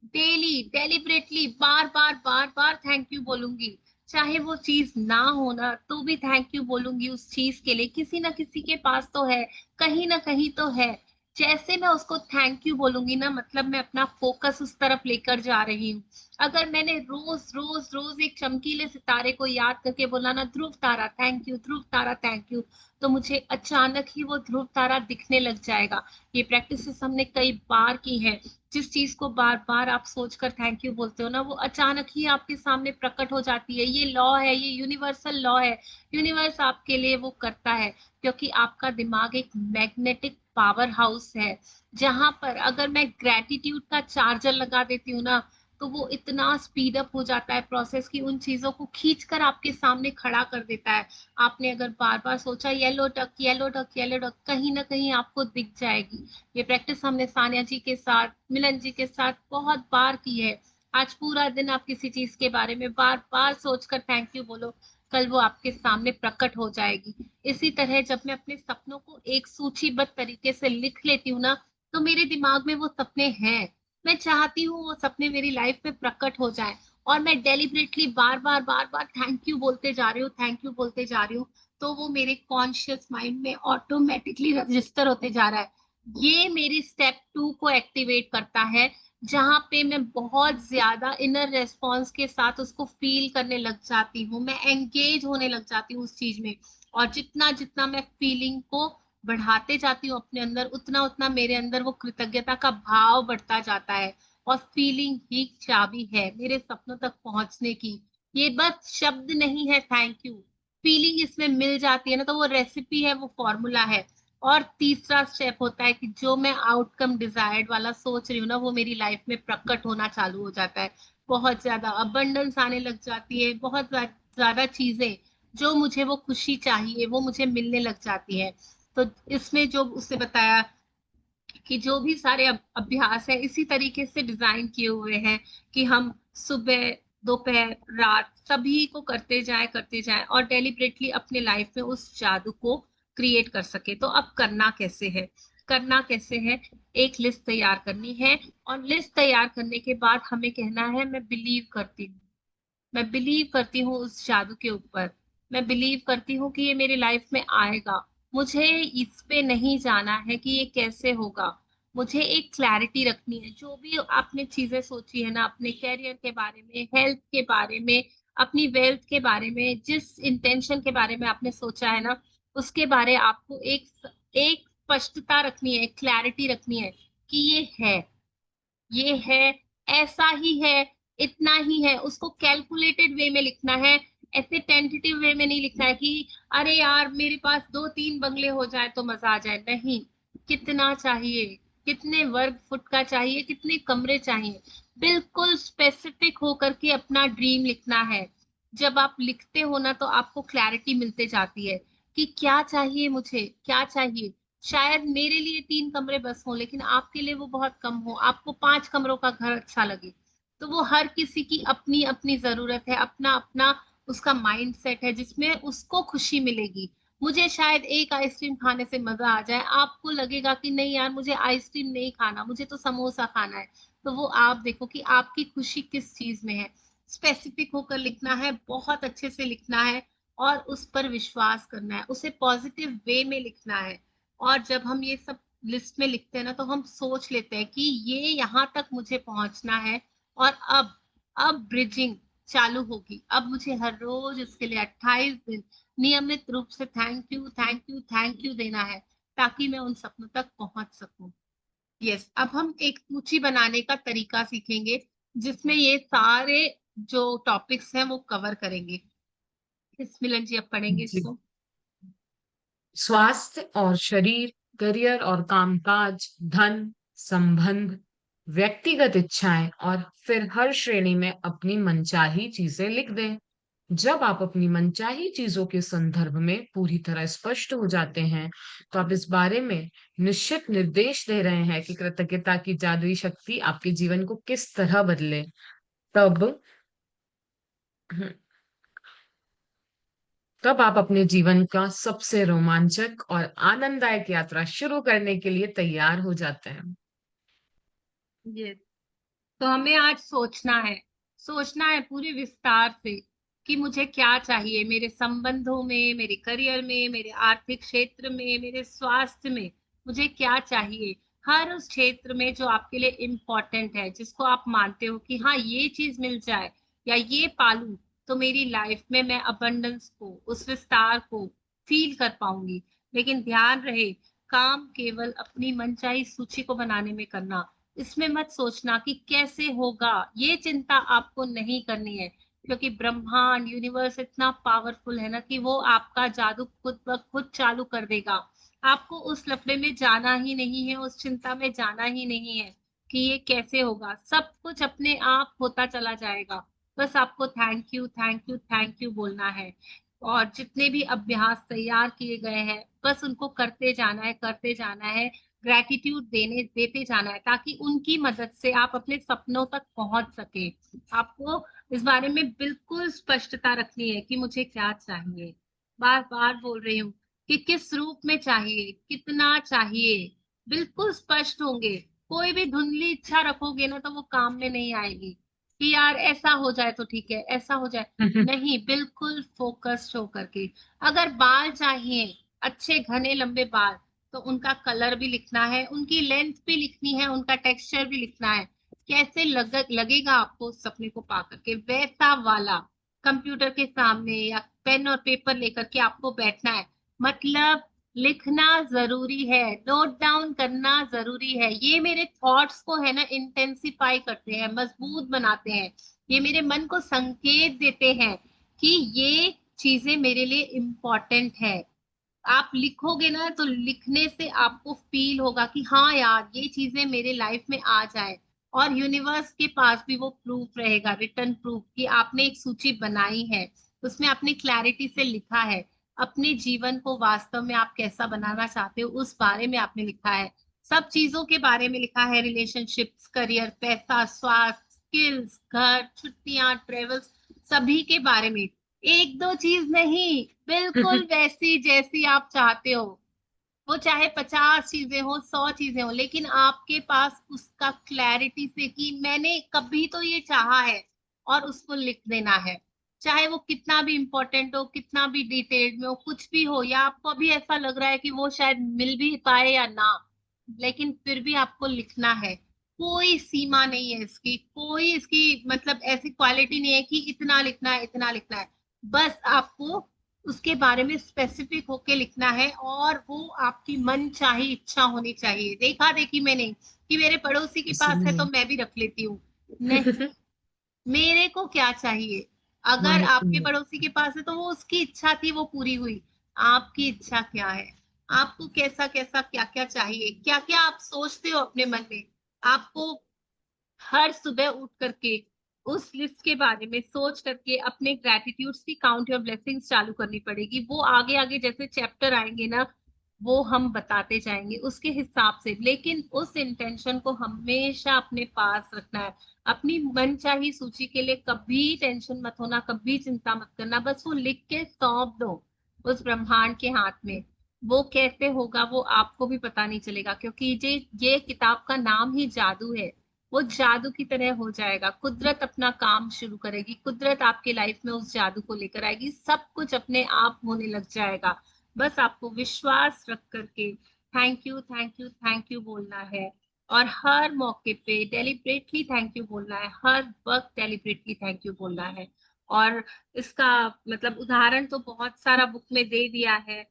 daily deliberately bar bar bar bar thank you बोलूंगी। चाहे वो चीज ना होना तो भी थैंक यू बोलूंगी उस चीज के लिए, किसी ना किसी के पास तो है, कहीं ना कहीं तो है। जैसे मैं उसको थैंक यू बोलूंगी ना, मतलब मैं अपना फोकस उस तरफ लेकर जा रही हूँ। अगर मैंने रोज रोज रोज एक चमकीले सितारे को याद करके बोला ना, ध्रुव तारा थैंक यू, ध्रुव तारा थैंक यू, तो मुझे अचानक ही वो ध्रुव तारा दिखने लग जाएगा। ये प्रैक्टिसेस हमने कई बार की है। जिस चीज को बार बार आप सोचकर थैंक यू बोलते हो ना, वो अचानक ही आपके सामने प्रकट हो जाती है। ये लॉ है, ये यूनिवर्सल लॉ है, यूनिवर्स आपके लिए वो करता है। क्योंकि आपका दिमाग एक मैग्नेटिक पावर हाउस है, जहां पर अगर मैं ग्रेटिट्यूड का चार्जर लगा देती हूँ ना, तो वो इतना स्पीड अप हो जाता है प्रोसेस की उन चीजों को खींच कर आपके सामने खड़ा कर देता है। आपने अगर बार बार सोचा yellow duck yellow duck yellow duck, कहीं ना कहीं आपको दिख जाएगी। ये प्रैक्टिस हमने सानिया जी के साथ, मिलन जी के साथ बहुत बार की है। आज पूरा दिन आप किसी चीज के बारे में बार बार सोचकर थैंक यू बोलो, कल वो आपके सामने प्रकट हो जाएगी। इसी तरह जब मैं अपने सपनों को एक सूचीबद्ध तरीके से लिख लेती हूँ ना, तो मेरे दिमाग में वो सपने हैं, मैं चाहती हूँ वो सपने मेरी लाइफ में प्रकट हो जाए, और मैं deliberately bar bar bar bar thank you बोलते जा रही हूँ, थैंक यू बोलते जा रही हूँ। तो वो मेरे कॉन्शियस माइंड में ऑटोमेटिकली रजिस्टर होते जा रहा है। ये मेरी स्टेप 2 को एक्टिवेट करता है, जहां पे मैं बहुत ज्यादा इनर रेस्पॉन्स के साथ उसको फील करने लग जाती हूँ, मैं एंगेज होने लग जाती हूँ उस चीज में। और जितना जितना मैं फीलिंग को बढ़ाते जाती हूँ अपने अंदर, उतना उतना मेरे अंदर वो कृतज्ञता का भाव बढ़ता जाता है। और फीलिंग ही चाबी है मेरे सपनों तक पहुंचने की। ये बस शब्द नहीं है थैंक यू, फीलिंग इसमें मिल जाती है ना, तो वो रेसिपी है, वो फॉर्मूला है। और तीसरा स्टेप होता है कि जो मैं आउटकम डिजायर्ड वाला सोच रही हूँ ना, वो मेरी लाइफ में प्रकट होना चालू हो जाता है। बहुत ज्यादा अबंडेंस आने लग जाती है, बहुत ज्यादा चीजें, जो मुझे वो खुशी चाहिए वो मुझे मिलने लग जाती है। तो इसमें जो उसने बताया कि जो भी सारे अभ्यास है इसी तरीके से डिजाइन किए हुए हैं कि हम सुबह, दोपहर, रात सभी को करते जाएं और डेलिबरेटली अपने लाइफ में उस जादू को क्रिएट कर सके। तो अब करना कैसे है, करना कैसे है, एक लिस्ट तैयार करनी है, और लिस्ट तैयार करने के बाद हमें कहना है मैं बिलीव करती हूँ, मैं बिलीव करती हूँ उस जादू के ऊपर, मैं बिलीव करती हूँ कि ये मेरी लाइफ में आएगा। मुझे इस पे नहीं जाना है कि ये कैसे होगा, मुझे एक क्लैरिटी रखनी है। जो भी आपने चीजें सोची है ना, अपने कैरियर के बारे में, हेल्थ के बारे में, अपनी वेल्थ के बारे में, जिस इंटेंशन के बारे में आपने सोचा है ना, उसके बारे आपको एक स्पष्टता रखनी है, एक क्लैरिटी रखनी है कि ये है, ऐसा ही है, इतना ही है, उसको कैलकुलेटेड वे में लिखना है, ऐसे टेंटेटिव वे में नहीं लिखना है कि अरे यार मेरे पास 2-3 बंगले हो जाए तो मजा आ जाए, नहीं। कितना चाहिए, कितने वर्ग फुट का चाहिए, कितने कमरे चाहिए, बिल्कुल स्पेसिफिक होकर के अपना ड्रीम लिखना है। जब आप लिखते हो ना तो आपको क्लैरिटी मिलते जाती है कि क्या चाहिए, मुझे क्या चाहिए। शायद मेरे लिए 3 कमरे बस हो, लेकिन आपके लिए वो बहुत कम हो, आपको 5 कमरों का घर अच्छा लगे। तो वो हर किसी की अपनी अपनी जरूरत है, अपना अपना उसका माइंड सेट है जिसमें उसको खुशी मिलेगी। मुझे शायद एक आइसक्रीम खाने से मजा आ जाए, आपको लगेगा कि नहीं यार मुझे आइसक्रीम नहीं खाना, मुझे तो समोसा खाना है। तो वो आप देखो कि आपकी खुशी किस चीज में है। स्पेसिफिक होकर लिखना है, बहुत अच्छे से लिखना है, और उस पर विश्वास करना है, उसे पॉजिटिव वे में लिखना है। और जब हम ये सब लिस्ट में लिखते हैं ना तो हम सोच लेते हैं कि ये यहाँ तक मुझे पहुंचना है, और अब ब्रिजिंग चालू होगी। अब मुझे हर रोज इसके लिए 28 दिन नियमित रूप से thank you thank you thank you देना है, ताकि मैं उन सपनों तक पहुंच सकूं। यस, अब हम एक सूची बनाने का तरीका सीखेंगे जिसमें ये सारे जो टॉपिक्स हैं वो कवर करेंगे। इस मिलन जी अब पढ़ेंगे जी। इसको। स्वास्थ्य और शरीर, करियर और कामकाज, धन, संबंध, व्यक्तिगत इच्छाएं, और फिर हर श्रेणी में अपनी मनचाही चीजें लिख दें। जब आप अपनी मनचाही चीजों के संदर्भ में पूरी तरह स्पष्ट हो जाते हैं, तो आप इस बारे में निश्चित निर्देश दे रहे हैं कि कृतज्ञता की जादुई शक्ति आपके जीवन को किस तरह बदले। तब तब आप अपने जीवन का सबसे रोमांचक और आनंददायक यात्रा शुरू करने के लिए तैयार हो जाते हैं। यस, तो हमें आज सोचना है पूरे विस्तार से कि मुझे क्या चाहिए मेरे संबंधों में, मेरे करियर में, मेरे आर्थिक क्षेत्र में, मेरे स्वास्थ्य में। मुझे क्या चाहिए हर उस क्षेत्र में जो आपके लिए इम्पोर्टेंट है, जिसको आप मानते हो कि हाँ ये चीज मिल जाए या ये पालू तो मेरी लाइफ में मैं अबंडेंस को, उस विस्तार को फील कर पाऊंगी। लेकिन ध्यान रहे, काम केवल अपनी मनचाही सूची को बनाने में करना। इसमें मत सोचना कि कैसे होगा, ये चिंता आपको नहीं करनी है, क्योंकि ब्रह्मांड यूनिवर्स इतना पावरफुल है ना कि वो आपका जादू खुद ब खुद चालू कर देगा। आपको उस लफड़े में जाना ही नहीं है, उस चिंता में जाना ही नहीं है कि ये कैसे होगा, सब कुछ अपने आप होता चला जाएगा। बस आपको thank you thank you thank you बोलना है, और जितने भी अभ्यास तैयार किए गए हैं बस उनको करते जाना है, करते जाना है, ग्रैटिट्यूड देते जाना है, ताकि उनकी मदद से आप अपने सपनों तक पहुंच सके। आपको इस बारे में बिल्कुल स्पष्टता रखनी है कि मुझे क्या चाहिए। बार बार बोल रही हूँ कि किस रूप में चाहिए, कितना चाहिए, बिल्कुल स्पष्ट होंगे। कोई भी धुंधली इच्छा रखोगे ना तो वो काम में नहीं आएगी कि यार ऐसा हो जाए तो ठीक है, ऐसा हो जाए, नहीं, बिल्कुल फोकस्ड होकर के। अगर बाल चाहिए, अच्छे घने लंबे बाल, तो उनका कलर भी लिखना है, उनकी लेंथ भी लिखनी है, उनका टेक्सचर भी लिखना है। कैसे लगेगा आपको उस सपने को पा करके, वैसा वाला कंप्यूटर के सामने या पेन और पेपर लेकर के आपको बैठना है। मतलब लिखना जरूरी है, नोट डाउन करना जरूरी है। ये मेरे थॉट्स को है ना इंटेंसिफाई करते हैं, मजबूत बनाते हैं। ये मेरे मन को संकेत देते हैं कि ये चीजें मेरे लिए इम्पोर्टेंट है। आप लिखोगे ना तो लिखने से आपको फील होगा कि हाँ यार ये चीजें मेरे लाइफ में आ जाए, और यूनिवर्स के पास भी वो प्रूफ रहेगा, रिटर्न प्रूफ कि आपने एक सूची बनाई है, उसमें आपने क्लैरिटी से लिखा है अपने जीवन को वास्तव में आप कैसा बनाना चाहते हो, उस बारे में आपने लिखा है। सब चीजों के बारे में लिखा है, रिलेशनशिप्स, करियर, पैसा, स्वास्थ्य, स्किल्स, घर, छुट्टियां, ट्रेवल्स, सभी के बारे में। एक दो चीज नहीं, बिल्कुल वैसी जैसी आप चाहते हो। वो चाहे 50 चीजें हो, 100 चीजें हो, लेकिन आपके पास उसका क्लैरिटी से कि मैंने कभी तो ये चाहा है, और उसको लिख देना है। चाहे वो कितना भी इंपॉर्टेंट हो, कितना भी डिटेल्ड में हो, कुछ भी हो, या आपको अभी ऐसा लग रहा है कि वो शायद मिल भी पाए या ना, लेकिन फिर भी आपको लिखना है। कोई सीमा नहीं है इसकी, कोई इसकी मतलब ऐसी क्वालिटी नहीं है कि इतना लिखना है, इतना लिखना है। बस आपको उसके बारे में स्पेसिफिक होके लिखना है, और वो आपकी मन चाही इच्छा होनी चाहिए। देखा देखी में नहीं कि मेरे पड़ोसी के पास है तो इसलिए मैं भी रख लेती हूँ, नहीं। मेरे को क्या चाहिए। अगर आपके पड़ोसी के पास है तो वो उसकी इच्छा थी, वो पूरी हुई। आपकी इच्छा क्या है, आपको कैसा कैसा क्या क्या चाहिए, क्या क्या आप सोचते हो अपने मन में। आपको हर सुबह उठ करके उस लिस्ट के बारे में सोच करके अपने ग्रेटिट्यूड्स की काउंट योर ब्लेसिंग्स चालू करनी पड़ेगी। वो आगे आगे जैसे चैप्टर आएंगे ना, वो हम बताते जाएंगे उसके हिसाब से, लेकिन उस इंटेंशन को हमेशा अपने पास रखना है। अपनी मनचाही सूची के लिए कभी टेंशन मत होना, कभी चिंता मत करना, बस वो लिख के सौंप दो उस ब्रह्मांड के हाथ में। वो कैसे होगा वो आपको भी पता नहीं चलेगा, क्योंकि ये किताब का नाम ही जादू है। वो जादू की तरह हो जाएगा, कुदरत अपना काम शुरू करेगी, कुदरत आपके लाइफ में उस जादू को लेकर आएगी, सब कुछ अपने आप होने लग जाएगा। बस आपको विश्वास रख करके thank you thank you thank you बोलना है, और हर मौके पे डेलिब्रेटली थैंक यू बोलना है, हर वक्त डेलिब्रेटली थैंक यू बोलना है। और इसका मतलब उदाहरण तो बहुत सारा बुक में दे दिया है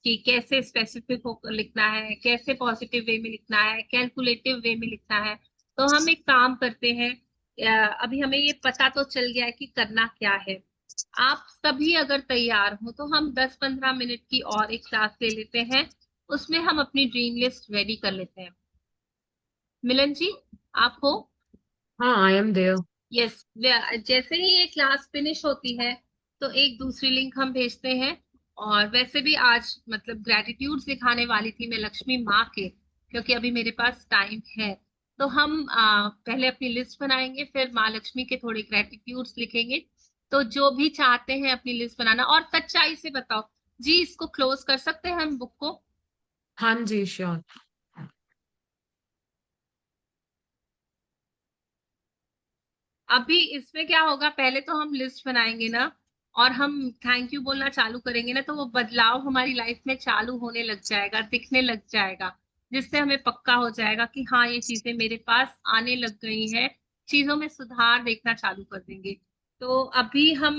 कि कैसे स्पेसिफिक होकर लिखना है, कैसे पॉजिटिव वे में लिखना है, कैलकुलेटिव वे में लिखना है। तो हम एक काम करते हैं, अभी हमें ये पता तो चल गया है कि करना क्या है। आप सभी अगर तैयार हो तो हम 10-15 मिनट की और एक क्लास ले लेते हैं, उसमें हम अपनी ड्रीम लिस्ट रेडी कर लेते हैं। मिलन जी, आप हो? हाँ, आई एम देयर। यस। जैसे ही ये क्लास फिनिश होती है तो एक दूसरी लिंक हम भेजते हैं। और वैसे भी आज मतलब ग्रेटिट्यूड दिखाने वाली थी मैं लक्ष्मी माँ के, क्योंकि अभी मेरे पास टाइम है। तो हम पहले अपनी लिस्ट बनाएंगे, फिर माँ लक्ष्मी के थोड़े ग्रेटिट्यूड्स लिखेंगे। तो जो भी चाहते हैं अपनी लिस्ट बनाना, और सच्चाई से बताओ जी, इसको क्लोज कर सकते हैं हम बुक को? हाँ जी, श्योर। अभी इसमें क्या होगा, पहले तो हम लिस्ट बनाएंगे ना, और हम थैंक यू बोलना चालू करेंगे ना, तो वो बदलाव हमारी लाइफ में चालू होने लग जाएगा, दिखने लग जाएगा, जिससे हमें पक्का हो जाएगा कि हाँ ये चीजें मेरे पास आने लग गई हैं, चीजों में सुधार देखना चालू कर देंगे। तो अभी हम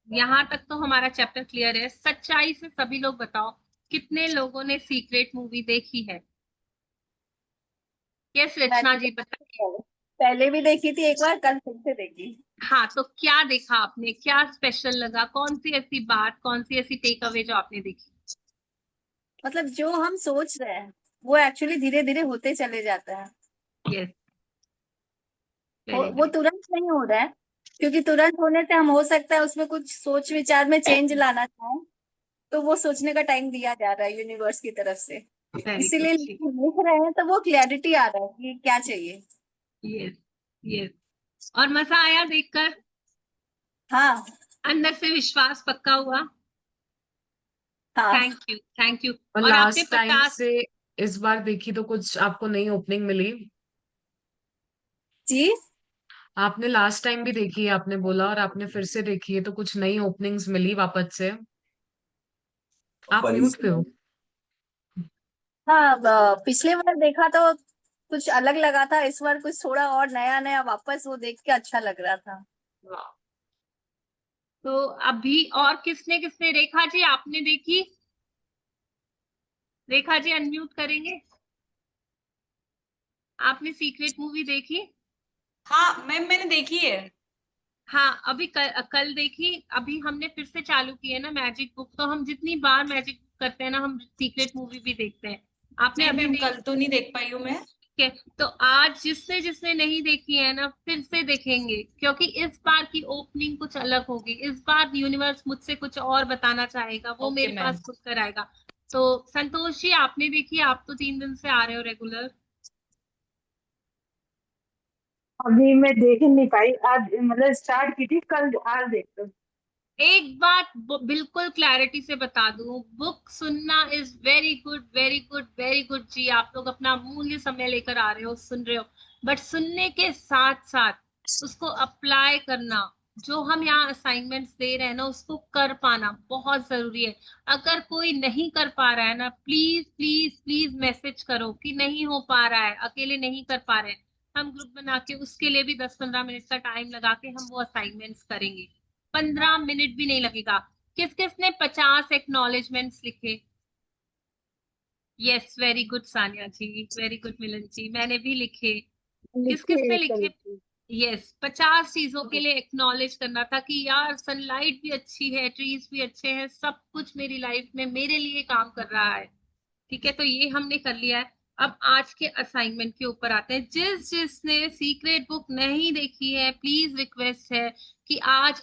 यहाँ तक तो हमारा चैप्टर क्लियर है। सच्चाई से सभी लोग बताओ, कितने लोगों ने सीक्रेट मूवी देखी है? यस मैंने रचना जी बताइए। तो पहले भी देखी थी एक बार, कल फिर से देखी। हाँ, तो क्या देखा आपने, क्या स्पेशल लगा, कौन सी ऐसी बात, कौन सी ऐसी टेक अवे जो आपने देखी? मतलब जो हम सोच रहे हैं वो एक्चुअली धीरे धीरे होते चले जाता है। यस, वेरी वो नाइस। तुरंत नहीं हो रहा है, क्योंकि तुरंत होने से हम हो सकता है उसमें कुछ सोच विचार में चेंज लाना चाहें, तो वो सोचने का टाइम दिया जा रहा है यूनिवर्स की तरफ से। वेरी गुड, इसीलिए ठीक। लिख रहे हैं तो वो क्लैरिटी आ रहा है कि क्या चाहिए। Yes, yes. और मजा आया देखकर? हाँ। अंदर से विश्वास पक्का हुआ? हाँ थैंक यू, थैंक यू। और और आपने लास्ट टाइम 50। से इस बार देखी तो कुछ आपको नई ओपनिंग मिली? जी। आपने लास्ट टाइम भी देखी है आपने बोला, और आपने फिर से देखी है, तो कुछ नई ओपनिंग्स मिली वापस से? आप म्यूट पे हो। हाँ, पिछले बार देखा तो कुछ अलग लगा था, इस बार कुछ थोड़ा और नया नया वापस वो देख के अच्छा लग रहा था। तो अभी और किसने किसने, रेखा जी आपने देखी? रेखा जी अनम्यूट करेंगे? आपने सीक्रेट मूवी देखी? हाँ मैम, मैंने देखी है। हाँ, अभी कल देखी। अभी हमने फिर से चालू की है ना मैजिक बुक, तो हम जितनी बार मैजिक बुक करते हैं ना, हम सीक्रेट मूवी भी देखते हैं। आपने नहीं अभी मैम, देखी कल तो नहीं देख पाई हूँ मैं। है? तो आज जिसने जिसने नहीं देखी है ना, फिर से देखेंगे, क्योंकि इस बार की ओपनिंग कुछ अलग होगी। इस बार यूनिवर्स मुझसे कुछ और बताना चाहेगा, वो ओके मेरे मैम। पास खुद कर आएगा। तो संतोष जी आपने देखी? आप तो 3 दिन से आ रहे हो रेगुलर। अभी मैं देख नहीं पाई आज, मतलब स्टार्ट की थी कल, आज देख लो। एक बात बिल्कुल क्लैरिटी से बता दूं, बुक सुनना is very good, very good, very good जी। आप लोग अपना मूल्य समय लेकर आ रहे हो, सुन रहे हो, बट सुनने के साथ साथ उसको अप्लाई करना, जो हम यहाँ असाइनमेंट्स दे रहे हैं ना, उसको कर पाना बहुत जरूरी है। अगर कोई नहीं कर पा रहा है ना, प्लीज प्लीज प्लीज मैसेज करो कि नहीं हो पा रहा है, अकेले नहीं कर पा रहे हैं। हम ग्रुप बना के उसके लिए भी 10-15 मिनट का टाइम लगा के हम वो असाइनमेंट्स करेंगे। 15 मिनट भी नहीं लगेगा। किस किस ने 50 एक्नॉलेजमेंट्स लिखे? यस, वेरी गुड सानिया जी, वेरी गुड मिलन जी, मैंने भी लिखे। किस लिखे किस ने एक तो लिखे? लिखे। यस 50 चीजों के लिए एक्नॉलेज करना था कि यार सनलाइट भी अच्छी है, ट्रीज भी अच्छे हैं, सब कुछ मेरी लाइफ में मेरे लिए काम कर रहा है। ठीक है, तो ये हमने कर लिया है। अब आज के असाइनमेंट के ऊपर आते हैं। जिसने सीक्रेट बुक नहीं देखी है, प्लीज रिक्वेस्ट है कि आज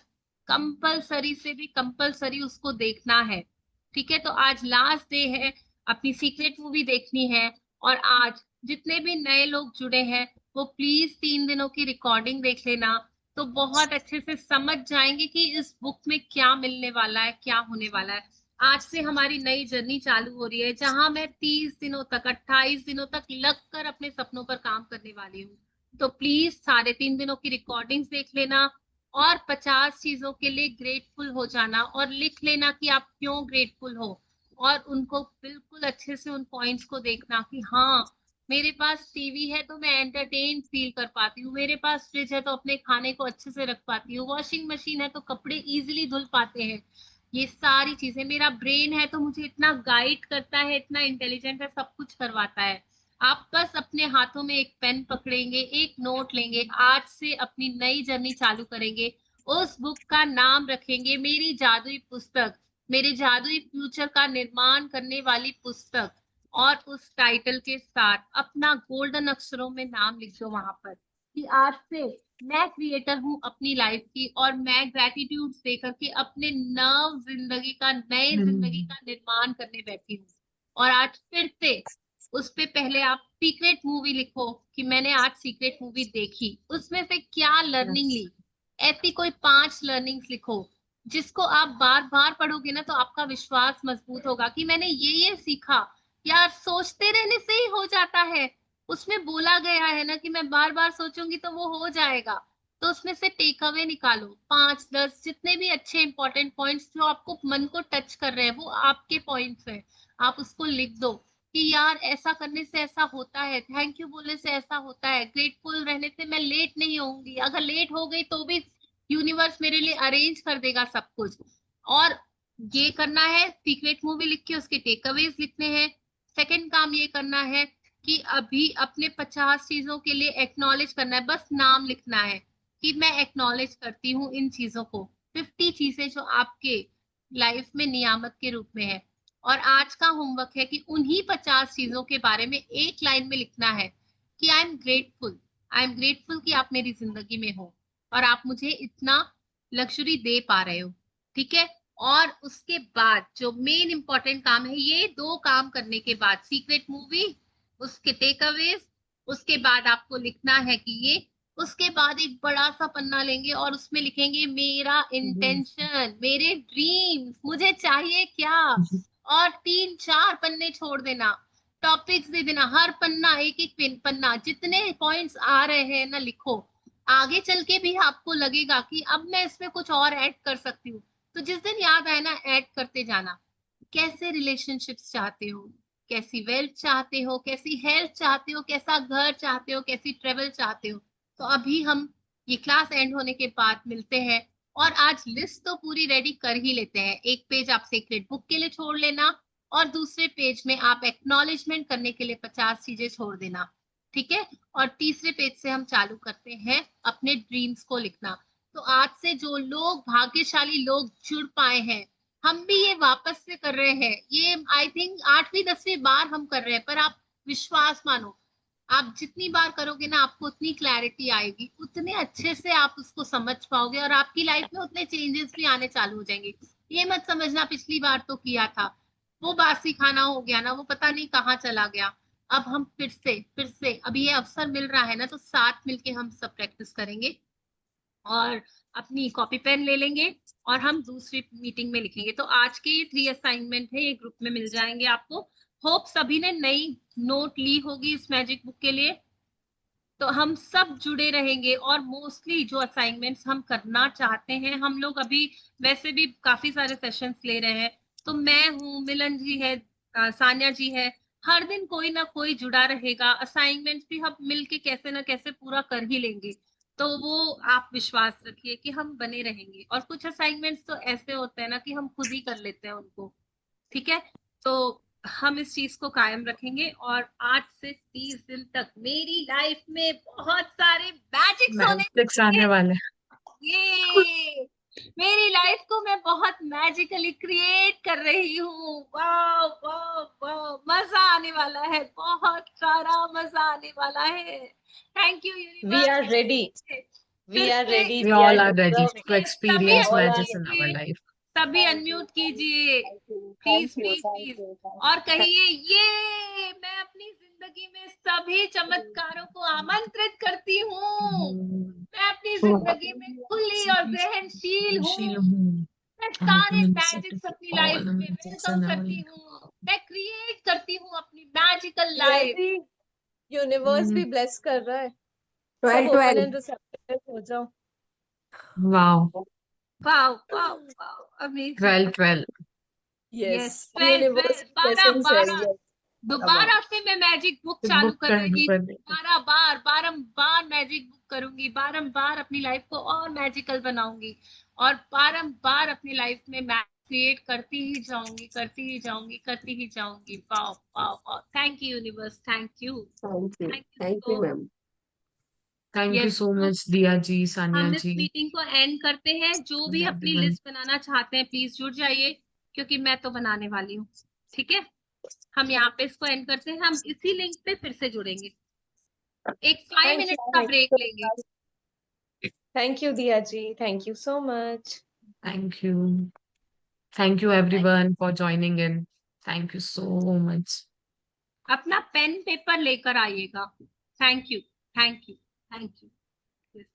कंपलसरी से भी कंपलसरी उसको देखना है। ठीक है, तो आज लास्ट डे है, अपनी सीक्रेट मूवी देखनी है। और आज जितने भी नए लोग जुड़े हैं वो प्लीज 3 दिनों की रिकॉर्डिंग देख लेना, तो बहुत अच्छे से समझ जाएंगे कि इस बुक में क्या मिलने वाला है, क्या होने वाला है। आज से हमारी नई जर्नी चालू हो रही है, जहां मैं 30 दिनों तक, 28 दिनों तक लगकर अपने सपनों पर काम करने वाली हूँ। तो प्लीज सारे 3 दिनों की रिकॉर्डिंग्स देख लेना और 50 चीजों के लिए ग्रेटफुल हो जाना और लिख लेना कि आप क्यों ग्रेटफुल हो। और उनको बिल्कुल अच्छे से उन पॉइंट्स को देखना कि हाँ, मेरे पास टीवी है तो मैं एंटरटेन फील कर पाती हूँ, मेरे पास फ्रिज है तो अपने खाने को अच्छे से रख पाती हूँ, वॉशिंग मशीन है तो कपड़े इजीली धुल पाते हैं। ये सारी चीजें, मेरा ब्रेन है तो मुझे इतना गाइड करता है, इतना इंटेलिजेंट है, सब कुछ करवाता है। आप बस अपने हाथों में एक पेन पकड़ेंगे, एक नोट लेंगे, आज से अपनी नई जर्नी चालू करेंगे। उस बुक का नाम रखेंगे मेरी जादुई पुस्तक, मेरे जादुई फ्यूचर का निर्माण करने वाली पुस्तक। और उस टाइटल के साथ अपना गोल्डन अक्षरों में नाम लिख दो वहां पर कि आज से मैं क्रिएटर हूँ अपनी लाइफ की, और मैं ग्रेटिट्यूड दे करके अपने नव जिंदगी का, नए जिंदगी का निर्माण करने बैठी हूँ। और आज फिर से उस पे पहले आप सीक्रेट मूवी लिखो कि मैंने आज सीक्रेट मूवी देखी, उसमें से क्या लर्निंग ली। ऐसी कोई 5 लर्निंग्स लिखो जिसको आप बार बार पढ़ोगे ना तो आपका विश्वास मजबूत होगा कि मैंने ये सीखा। यार सोचते रहने से ही हो जाता है, उसमें बोला गया है ना कि मैं बार बार सोचूंगी तो वो हो जाएगा। तो उसमें से टेक अवे निकालो, 5-10 जितने भी अच्छे इंपॉर्टेंट पॉइंट्स जो आपको मन को टच कर रहे हैं, वो आपके पॉइंट्स हैं, आप उसको लिख दो कि यार ऐसा करने से ऐसा होता है, थैंक यू बोलने से ऐसा होता है, ग्रेटफुल रहने से मैं लेट नहीं होंगी, अगर लेट हो गई तो भी यूनिवर्स मेरे लिए अरेंज कर देगा सब कुछ। और ये करना है, सीक्रेट मूवी लिख के उसके टेकअवेज लिखने हैं। सेकंड काम ये करना है कि अभी अपने 50 चीजों के लिए एक्नॉलेज करना है, बस नाम लिखना है कि मैं एक्नॉलेज करती हूँ इन चीजों को। 50 चीजें जो आपके लाइफ में नियामत के रूप में है। और आज का होमवर्क है कि उन्हीं 50 चीजों के बारे में एक लाइन में लिखना है कि I am grateful, I am grateful कि आप मेरी जिंदगी में हो और आप मुझे इतना लग्जरी दे पा रहे हो। ठीक है, और उसके बाद जो मेन इंपॉर्टेंट काम है, ये 2 काम करने के बाद सीक्रेट मूवी, उसके टेक अवेज, उसके बाद आपको लिखना है कि ये, उसके बाद एक बड़ा सा पन्ना लेंगे और उसमें लिखेंगे मेरा इंटेंशन, मेरे ड्रीम्स, मुझे चाहिए क्या। और 3-4 पन्ने छोड़ देना, टॉपिक्स दे देना, हर पन्ना एक एक पन्ना, जितने पॉइंट्स आ रहे हैं ना लिखो। आगे चल के भी आपको लगेगा कि अब मैं इसमें कुछ और ऐड कर सकती हूँ, तो जिस दिन याद आए ना ऐड करते जाना। कैसे रिलेशनशिप्स चाहते हो, कैसी वेल्थ चाहते हो, कैसी हेल्थ चाहते हो, कैसा घर चाहते हो, कैसी ट्रेवल चाहते हो। तो अभी हम ये क्लास एंड होने के बाद मिलते हैं और आज लिस्ट तो पूरी रेडी कर ही लेते हैं। एक पेज आप सीक्रेट बुक के लिए छोड़ लेना और दूसरे पेज में आप एक्नॉलेजमेंट करने के लिए 50 चीजें छोड़ देना। ठीक है, और तीसरे पेज से हम चालू करते हैं अपने ड्रीम्स को लिखना। तो आज से जो लोग भाग्यशाली लोग जुड़ पाए हैं, हम भी ये वापस से कर रहे हैं, ये आई थिंक 8वीं-10वीं बार हम कर रहे हैं, पर आप विश्वास मानो, आप जितनी बार करोगे ना आपको उतनी क्लैरिटी आएगी, उतने अच्छे से आप उसको समझ पाओगे और आपकी लाइफ में उतने चेंजेस भी आने चालू हो जाएंगे। ये मत समझना पिछली बार तो किया था, वो बासी खाना हो गया ना, वो पता नहीं कहाँ चला गया। अब हम फिर से अभी ये अवसर मिल रहा है ना, तो साथ मिलके हम सब प्रैक्टिस करेंगे और अपनी कॉपी पेन ले लेंगे और हम दूसरी मीटिंग में लिखेंगे। तो आज के ये 3 असाइनमेंट है, ये ग्रुप में मिल जाएंगे आपको। होप सभी ने नई नोट ली होगी इस मैजिक बुक के लिए। तो हम सब जुड़े रहेंगे और मोस्टली जो असाइनमेंट्स हम करना चाहते हैं, हम लोग अभी वैसे भी काफी सारे सेशंस ले रहे हैं। तो मैं हूँ, मिलन जी है, सान्या जी है, हर दिन कोई ना कोई जुड़ा रहेगा। असाइनमेंट्स भी हम मिलके कैसे ना कैसे पूरा कर ही लेंगे। तो वो आप विश्वास रखिए कि हम बने रहेंगे। और कुछ असाइनमेंट्स तो ऐसे होते हैं ना कि हम खुद ही कर लेते हैं उनको। ठीक है, तो हम इस चीज को कायम रखेंगे और 8 से 30 दिन तक मेरी लाइफ में बहुत सारे मैजिक्स होने मैजिक्स आने वाले हैं। ये मेरी लाइफ को मैं बहुत मैजिकली क्रिएट कर रही हूँ। वाह वाह वाह, मजा आने वाला है, बहुत सारा मजा आने वाला है। Thank you We are ready. We are ready. We We all are are ready deserving. to experience all are magic in our ready. life. सभी अनम्यूट कीजिए प्लीज प्लीज प्लीज और कहिए ये मैं अपनी जिंदगी में सभी चमत्कारों को आमंत्रित करती हूँ। मैं अपनी जिंदगी में खुली और ग्रहणशील शील हूँ। हूँ। मैं I सारे am मैजिक्स अपनी all लाइफ में magics वेलकम in our करती life. हूँ। मैं क्रिएट करती हूँ अपनी मैजिकल दिया लाइफ। जी, यूनिवर्स भी ब्लेस कर रहा है। सब 12 ओपन 12 एंड रिसेप्टिव हो जाओ। Wow. Wow wow wow, amazing. 12 yes, yes, 12 universe 12 12 blessings है। 12 यस, दोबारा से मैं मैजिक बुक चालू बुक कर कर रही हूँ। दे। बारंबार मैजिक बुक करूंगी, बारंबार अपनी लाइफ को और मैजिकल बनाऊंगी और बारंबार अपनी लाइफ में मैं क्रिएट करती ही जाऊंगी, करती ही जाऊंगी, करती ही जाऊंगी। Wow wow wow, thank you universe, thank you thank you ma'am. Thank you yes. so much, Diya ji, Sanya हम इस ji, मीटिंग को एंड करते हैं। जो भी and अपनी everyone. लिस्ट बनाना चाहते हैं प्लीज जुड़ जाइए, क्योंकि मैं तो बनाने वाली हूँ। ठीक है, हम यहाँ पे इसको एंड करते हैं। हम इसी लिंक पे फिर से जुड़ेंगे। एक 5 थैंक मिनट यू, का ब्रेक लेंगे। थैंक यू दिया जी, thank you so much. Thank you. Thank you everyone for joining in. Thank you so much. अपना पेन पेपर लेकर आइएगा। Thank you thank you thank you.